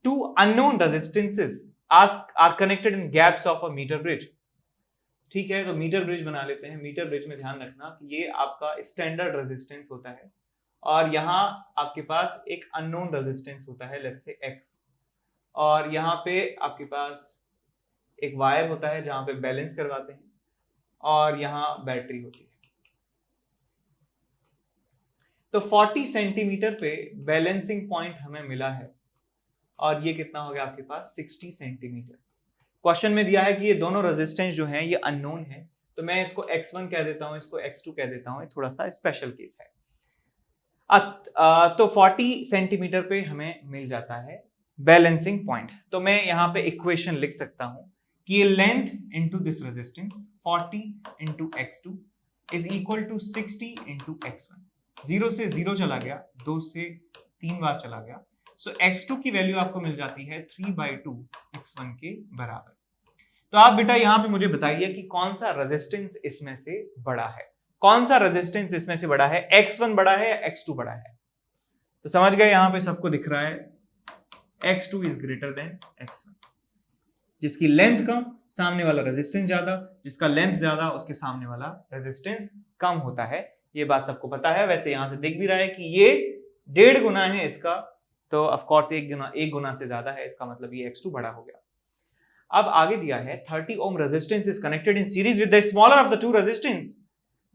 2 unknown resistances are connected in gaps of a meter bridge। ठीक है, तो मीटर ब्रिज बना लेते हैं। मीटर ब्रिज में ध्यान रखना कि ये आपका स्टैंडर्ड रेजिस्टेंस होता है, और यहाँ आपके पास एक अननोन रेजिस्टेंस होता है, लेट्स से x, और यहाँ पे आपके पास एक वायर होता है जहां पे बैलेंस करवाते हैं, और यहाँ बैटरी होती है। तो 40 सेंटीमीटर पे बैलेंसिंग पॉइंट हमें मिला है, और ये कितना हो गया आपके पास 60 सेंटीमीटर। क्वेश्चन में दिया है कि ये दोनों रेजिस्टेंस जो हैं ये अननोन है, तो मैं इसको x1 कह देता हूं, इसको x2 कह देता हूं, ये थोड़ा सा स्पेशल केस है। तो 40 सेंटीमीटर पे हमें मिल जाता है बैलेंसिंग पॉइंट। तो मैं यहाँ पे इक्वेशन लिख सकता हूं कि ये length into this resistance 40 into x2 is equal to 60 into x1। 0 से 0 चला गया, 2 से 3 बार चला गया, सो x2 की वैल्यू आपको मिल जाती है 3/2 x1 के बराबर। तो आप बेटा यहाँ पे मुझे बताइए कि कौन सा रेजिस्टेंस इसमें से बड़ा है, कौन सा रेजिस्टेंस इसमें से बड़ा है, x1 बड़ा है या x2 बड़ा है। तो समझ गए, यहां पे सबको दिख रहा है x2 is greater then x1। जिसकी लेंथ कम सामने वाला रेजिस्टेंस ज्यादा, जिसका लेंथ ज्यादा उसके सामने वाला रेजिस्टेंस कम होता है। ये बात सबको पता है। वैसे यहां से दिख भी रहा है कि ये 1.5 गुना है इसका, तो ऑफ कोर्स 1 गुना से ज्यादा है, इसका मतलब ये x2 बड़ा हो गया। अब आगे दिया है 30 ohm resistance is connected in series with the smaller of the two resistance,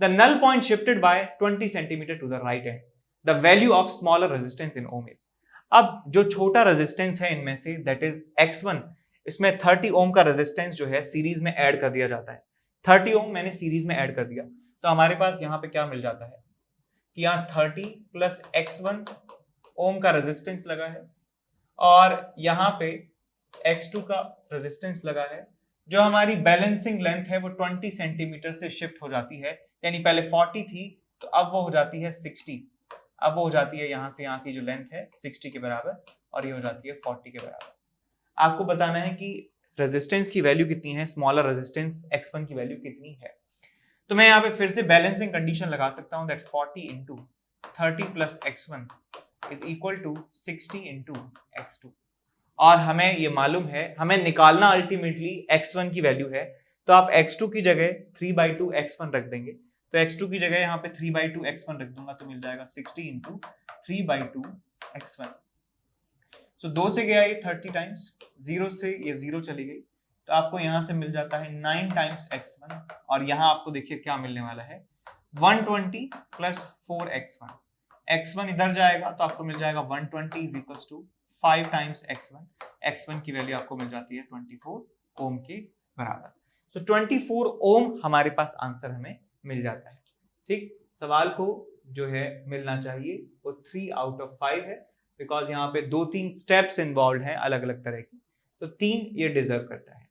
the null point shifted by 20 centimetre to the right hand, the value of smaller resistance in ohm is. अब जो छोटा रेजिस्टेंस है इनमें से दैट इज x1, इसमें 30 ओम का रेजिस्टेंस जो है सीरीज में ऐड कर दिया जाता है। 30 ओम मैंने सीरीज में ऐड कर दिया, तो हमारे पास यहाँ पे क्या मिल जाता है कि यहाँ 30 प्लस x1 ओम का रेजिस्टेंस लगा है और यहाँ पे x2 का रेजिस्टेंस लगा है। जो हमारी बैलेंसिंग लेंथ है वो 20 सेंटीमीटर से शिफ्ट हो जाती है, यानी पहले 40 थी तो अब वो हो जाती है 60। अब वो हो जाती है यहाँ से यहाँ की जो लेंथ है 60 के बराबर और ये हो जाती है 40 के बराबर। आपको बताना है कि रेजिस्टेंस की वैल्यू कितनी है, स्मॉलर रेजिस्टेंस x1 की वैल्यू कितनी है। तो मैं यहाँ पे फिर से बैलेंसिंग कंडीशन लगा सकता हूँ that 40 into 30 plus x1 is equal to 60 into x2। और हमें ये मालूम है, हमें निकालना अल्टीमेटली x1 की वैल्यू है, तो आप x2 की जगह 3/2 x1 रख देंगे। तो x2 की जगह यहाँ पे 3/2 x1 रख दूंगा तो मिल जाएगा 60 इंटू 3/2 x1। सो 2 से गया ये 30 टाइम्स, 0 से ये 0 चली गई, तो आपको यहां से मिल जाता है 9 टाइम्स x1। और यहां आपको देखिए क्या मिलने वाला है 120 प्लस 4x1। x1 इधर जाएगा तो आपको मिल जाएगा 120 is equals to 5 times x1। x1 की वैल्यू आपको मिल जाती है 24 ओम के बराबर। सो 24 ओम हमारे पास आंसर हमें मिल जाता है। ठीक, सवाल को जो है मिलना चाहिए वो 3 आउट ऑफ 5 है, बिकॉज यहाँ पे 2-3 स्टेप्स इन्वॉल्व हैं अलग अलग तरह की, तो 3 ये डिजर्व करता है।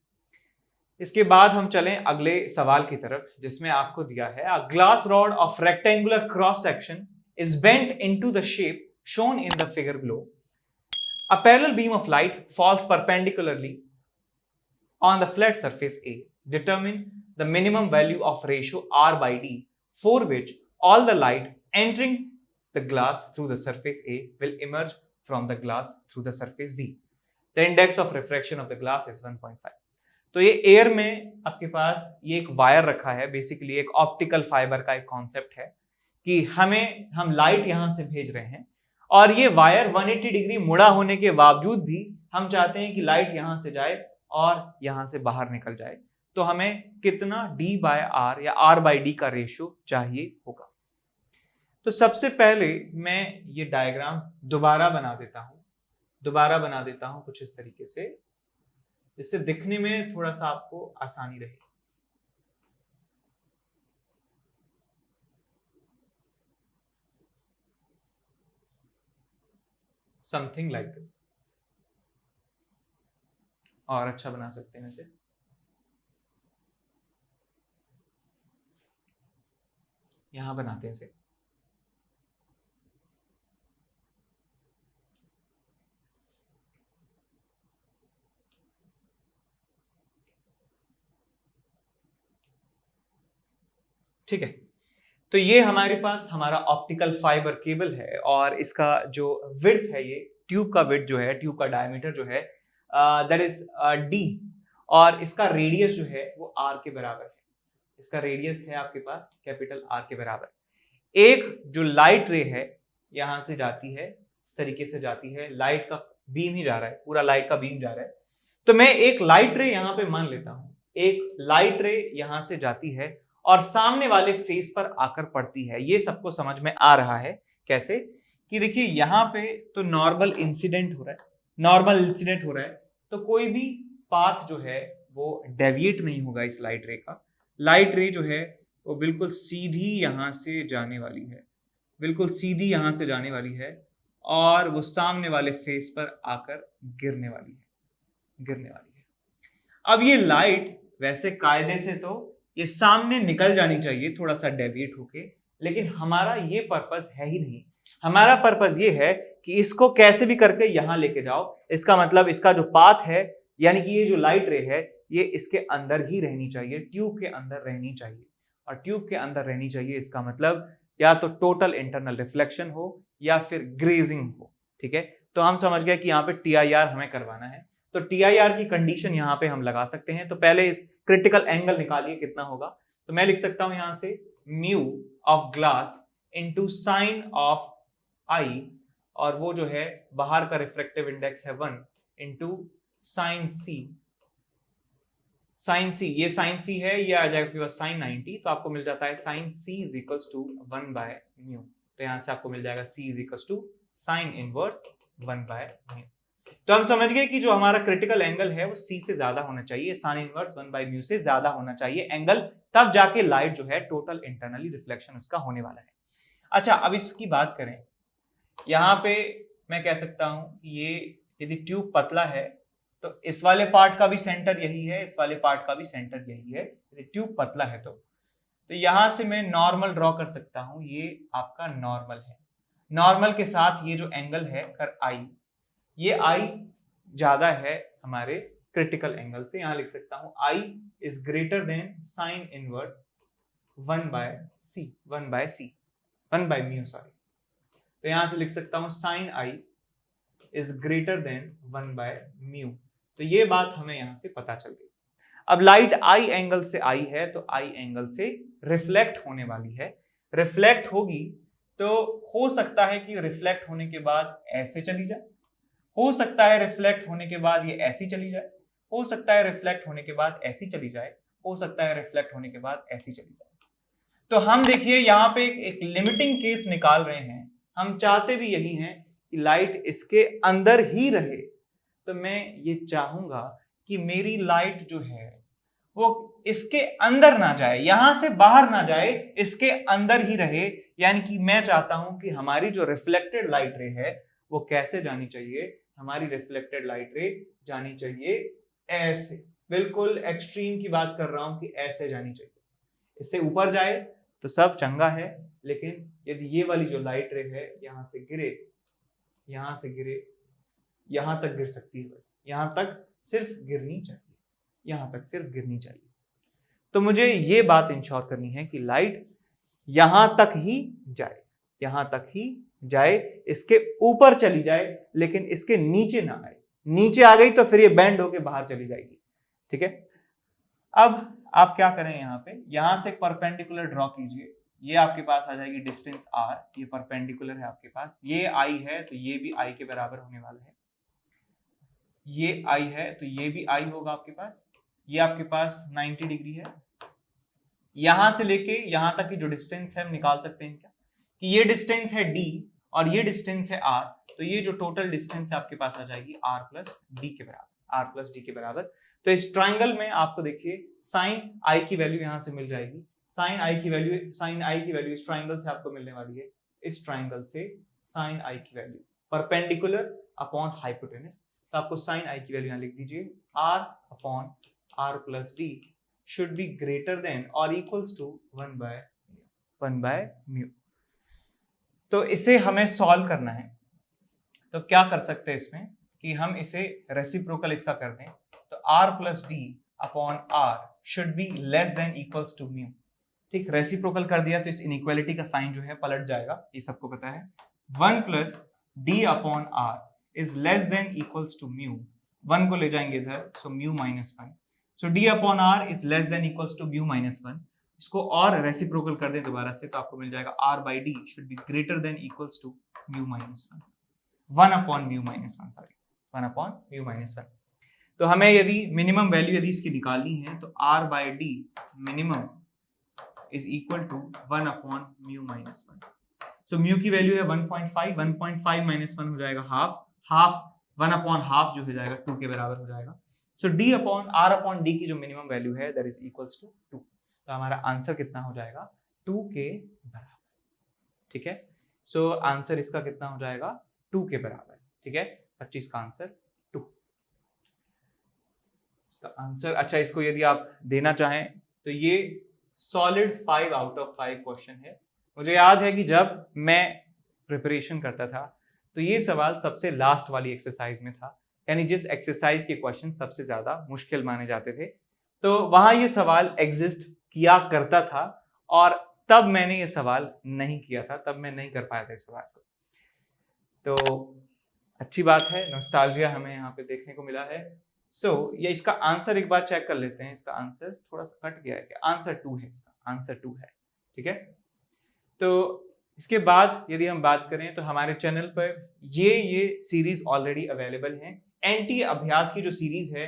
इसके बाद हम चलें अगले सवाल की तरफ, जिसमें आपको दिया है a glass rod of rectangular cross section is bent into the shape shown in the figure below. A parallel beam of light falls perpendicularly on the flat surface A. Determine the minimum value of ratio R by D for which all the light entering the glass through the surface A will emerge from the glass through the surface B. The index of refraction of the glass is 1.5. तो ये एयर में आपके पास ये एक वायर रखा है, बेसिकली एक ऑप्टिकल फाइबर का एक कॉन्सेप्ट है कि हम लाइट यहां से भेज रहे हैं और ये वायर 180 डिग्री मुड़ा होने के बावजूद भी हम चाहते हैं कि लाइट यहां से जाए और यहां से बाहर निकल जाए। तो हमें कितना D/R या R/D का रेशियो चाहिए होगा। तो सबसे पहले मैं ये डायग्राम दोबारा बना देता हूं कुछ इस तरीके से, जिससे दिखने में थोड़ा सा आपको आसानी रहे। समथिंग लाइक दिस, और अच्छा बना सकते हैं इसे। यहां बनाते हैं इसे। ठीक है, तो ये हमारे पास हमारा ऑप्टिकल फाइबर केबल है और इसका जो विड्थ है, ये ट्यूब का विड्थ जो है, ट्यूब का डायमीटर जो है दैट इज D, और इसका रेडियस जो है वो R के बराबर है। इसका रेडियस है आपके पास कैपिटल R के बराबर। एक जो लाइट रे है यहां से जाती है, इस तरीके से जाती है, लाइट का बीम ही जा रहा है, पूरा लाइट का बीम जा रहा है। तो मैं एक लाइट रे यहां पे मान लेता हूं, एक लाइट रे यहां से जाती है और सामने वाले फेस पर आकर पड़ती है। ये सबको समझ में आ रहा है कैसे, कि देखिए यहां पे तो नॉर्मल इंसिडेंट हो रहा है, तो कोई भी पाथ जो है वो डेविएट नहीं होगा इस लाइट रे का। लाइट रे जो है वो बिल्कुल सीधी यहां से जाने वाली है, बिल्कुल सीधी यहां से जाने वाली है और वो सामने वाले फेस पर आकर गिरने वाली है। अब ये लाइट वैसे कायदे से तो ये सामने निकल जानी चाहिए थोड़ा सा डेविएट होके, लेकिन हमारा ये पर्पस है ही नहीं। हमारा पर्पस ये है कि इसको कैसे भी करके यहां लेके जाओ। इसका मतलब इसका जो पाथ है, यानी कि ये जो लाइट रे है, ये इसके अंदर ही रहनी चाहिए, ट्यूब के अंदर रहनी चाहिए। और ट्यूब के अंदर रहनी चाहिए इसका मतलब या तो टोटल इंटरनल रिफ्लेक्शन हो या फिर ग्रेजिंग हो। ठीक है, तो हम समझ गए कि यहाँ पे TIR हमें करवाना है। तो TIR की कंडीशन यहाँ पे हम लगा सकते हैं। तो पहले इस क्रिटिकल एंगल निकालिए कितना होगा। तो मैं लिख सकता हूं यहां से mu of glass into sine of I, और वो जो है बाहर का रिफ्रेक्टिव इंडेक्स है 1 इंटू साइन सी। साइन सी, ये साइन सी है, ये आ जाएगा आपके पास साइन 90, तो आपको मिल जाता है sine C is equals to 1 by mu. तो यहां से आपको मिल जाएगा C is equals to sine inverse 1 by mu. तो हम समझ गए कि जो हमारा क्रिटिकल एंगल है वो सी से ज्यादा होना चाहिए, साइन इनवर्स 1 बाय म्यू से ज्यादा होना चाहिए एंगल, तब जाके लाइट जो है टोटल इंटरनली रिफ्लेक्शन उसका होने वाला है। अच्छा, अब इसकी बात करें, यहां पे मैं कह सकता हूं कि ये यदि ट्यूब पतला है तो इस वाले पार्ट का भी सेंटर यही है, इस वाले पार्ट का भी सेंटर यही है, यदि ट्यूब पतला है तो यहां से मैं नॉर्मल ड्रॉ कर सकता हूं। ये आपका नॉर्मल है, नॉर्मल के साथ ये जो एंगल है कर आई, ये आई ज्यादा है हमारे क्रिटिकल एंगल से। यहां लिख सकता हूं I is greater than sine inverse 1 by mu, sorry. तो यहां से लिख सकता हूं sine I is greater than 1 by mu. तो ये बात हमें यहां से पता चल गई। अब लाइट आई एंगल से आई है तो आई एंगल से रिफ्लेक्ट होने वाली है। रिफ्लेक्ट होगी तो हो सकता है कि रिफ्लेक्ट होने के बाद ऐसे चली जाए, हो सकता है रिफ्लेक्ट होने के बाद ये ऐसी चली जाए, हो सकता है रिफ्लेक्ट होने के बाद ऐसी चली जाए, हो सकता है रिफ्लेक्ट होने के बाद ऐसी चली जाए। तो हम देखिए यहां पे एक लिमिटिंग केस निकाल रहे हैं, हम चाहते भी यही हैं कि लाइट इसके अंदर ही रहे। तो मैं ये चाहूंगा कि मेरी लाइट जो है वो इसके अंदर ना जाए, यहां से बाहर ना जाए, इसके अंदर ही रहे। यानी कि मैं चाहता हूं कि हमारी जो रिफ्लेक्टेड लाइट रे है वो कैसे जानी चाहिए, हमारी रिफ्लेक्टेड लाइट रे जानी चाहिए ऐसे, बिल्कुल एक्सट्रीम की बात कर रहा हूं कि ऐसे जानी चाहिए। इससे ऊपर जाए तो सब चंगा है, लेकिन यदि ये वाली जो लाइट रे है यहां से गिरे, यहां से गिरे, यहां तक गिर सकती है, बस यहां तक सिर्फ गिरनी चाहिए, यहां तक सिर्फ गिरनी चाहिए। तो मुझे ये बात इंश्योर करनी है कि लाइट यहां तक ही जाए, यहां तक ही जाए, इसके ऊपर चली जाए लेकिन इसके नीचे ना आए। नीचे आ गई तो फिर ये बैंड होके बाहर चली जाएगी। ठीक है, अब आप क्या करें, यहां से एक परपेंडिकुलर ड्रॉ कीजिए। ये आपके पास आ जाएगी डिस्टेंस r, ये परपेंडिकुलर है आपके पास, ये i है तो ये भी i के बराबर होने वाला है, ये i है तो ये भी i होगा आपके पास, ये आपके पास 90 डिग्री है। यहां से लेके यहां तक की जो डिस्टेंस है हम निकाल सकते हैं क्या, कि ये डिस्टेंस है d और ये डिस्टेंस है r, तो ये जो टोटल डिस्टेंस है आपके पास आ जाएगी r प्लस डी के बराबर, r प्लस डी के बराबर। तो इस ट्राइंगल में आपको देखिए साइन आई की वैल्यू यहां से मिल जाएगी, साइन आई की वैल्यू इस ट्राइंगल से आपको मिलने वाली है, इस ट्राइंगल से साइन आई की वैल्यू परपेंडिकुलर अपॉन हाइपोटेनस। तो आपको साइन आई की वैल्यू यहां लिख दीजिए, r upon r plus D should be greater than or equals to 1 by mu। तो इसे हमें सॉल्व करना है, तो क्या कर सकते हैं इसमें कि हम इसे रेसिप्रोकल इसका कर दें, तो r plus D upon r should be less than equals to mu. ठीक, रेसिप्रोकल कर दिया तो इस इनइक्वालिटी का साइन जो है पलट जाएगा, ये सबको पता है। 1 plus D upon r is less than equals to mu, 1 को ले जाएंगे इधर, so mu minus 1, so d upon r is less than equals to mu minus 1। इसको और रेसिप्रोकल कर दें दोबारा से, तो आपको मिल जाएगा r by D should be greater than equals to mu minus 1, 1 upon mu minus 1, sorry 1 upon mu minus 1। तो हमें यदि मिनिमम वैल्यू यदि इसकी निकालनी है तो r by D minimum is equal to 1 upon mu minus 1। So mu की वैल्यू है 1.5, 1.5 माइनस 1 हो जाएगा हाफ, 1 अपॉन हाफ जो हो जाएगा 2 के बराबर हो जाएगा। सो d upon r upon D की जो मिनिमम वैल्यू है दैट इज इक्वल्स टू 2। तो हमारा आंसर कितना हो जाएगा, 2 के बराबर। ठीक है, सो आंसर इसका कितना हो जाएगा 2 के बराबर, ठीक है। 25 का आंसर 2 इसका आंसर। अच्छा, इसको यदि आप देना चाहें तो ये सॉलिड 5 आउट ऑफ 5 क्वेश्चन है। मुझे याद है कि जब मैं प्रिपरेशन करता था तो ये सवाल सबसे लास्ट वाली एक्सरसाइज में था, यानी जिस एक्सरसाइज के क्वेश्चन सबसे ज्यादा मुश्किल माने जाते थे, तो वहां ये सवाल एग्जिस्ट किया करता था और तब मैंने ये सवाल नहीं किया था, तब मैं नहीं कर पाया था इस सवाल को। तो अच्छी बात है, नॉस्टैल्जिया हमें यहाँ पे देखने को मिला है। ये इसका आंसर एक बार चेक कर लेते हैं। इसका आंसर थोड़ा सा कट गया है क्या? आंसर 2 है, इसका आंसर 2 है, ठीक है। तो इसके बाद यदि हम बात करें तो हमारे चैनल पर ये सीरीज ऑलरेडी अवेलेबल है। एनटी अभ्यास की जो सीरीज है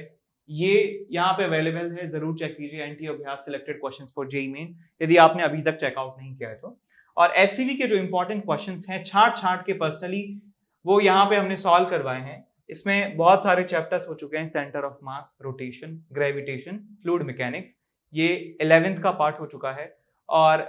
ये यहाँ पे अवेलेबल है, जरूर चेक कीजिए। एनटी अभ्यास selected questions for JEE main, यदि आपने अभी तक चेकआउट नहीं किया है तो। और एचसीवी के जो इंपॉर्टेंट क्वेश्चंस हैं छांट के पर्सनली वो यहाँ पे हमने सॉल्व करवाए हैं। इसमें बहुत सारे चैप्टर्स हो चुके हैं, centre of mass, rotation, gravitation, fluid mechanics, ये 11th का पार्ट हो चुका है, और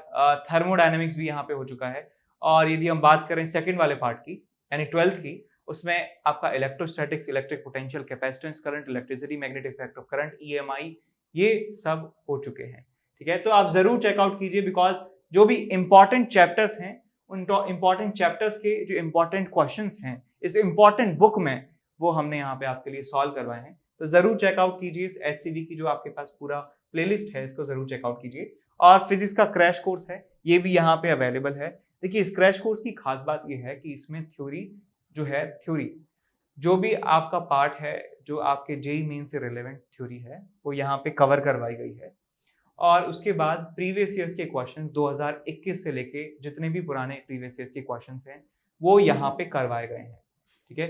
थर्मोडायनेमिक्स भी यहाँ पे हो चुका है। और यदि हम बात करें सेकंड वाले पार्ट की यानी 12th की, उसमें आपका electrostatics, electric potential, capacitance, current, electricity, magnetic effect of current, EMI, ये सब हो चुके हैं, ठीक है। तो आप जरूर चेकआउट कीजिए, बिकॉज जो भी इंपॉर्टेंट चैप्टर्स हैं उन इंपॉर्टेंट चैप्टर्स के जो इंपॉर्टेंट क्वेश्चंस हैं इस इंपॉर्टेंट बुक में, वो हमने यहाँ पे आपके लिए सॉल्व करवाए हैं। तो जरूर चेकआउट कीजिए इस एचसीवी की जो आपके पास पूरा प्लेलिस्ट है, इसको जरूर चेकआउट कीजिए। और फिजिक्स का क्रैश कोर्स है, ये भी यहाँ पे अवेलेबल है। देखिए, इस क्रैश कोर्स की खास बात ये है कि इसमें थ्योरी जो है, थ्योरी जो भी आपका पार्ट है, जो आपके जेईई मेन से रिलेवेंट थ्योरी है, वो यहाँ पे कवर करवाई गई है। और उसके बाद प्रीवियस ईयर्स के क्वेश्चन 2021 से लेके जितने भी पुराने प्रीवियस ईयर्स के क्वेश्चंस हैं वो यहाँ पे करवाए गए हैं, ठीक है।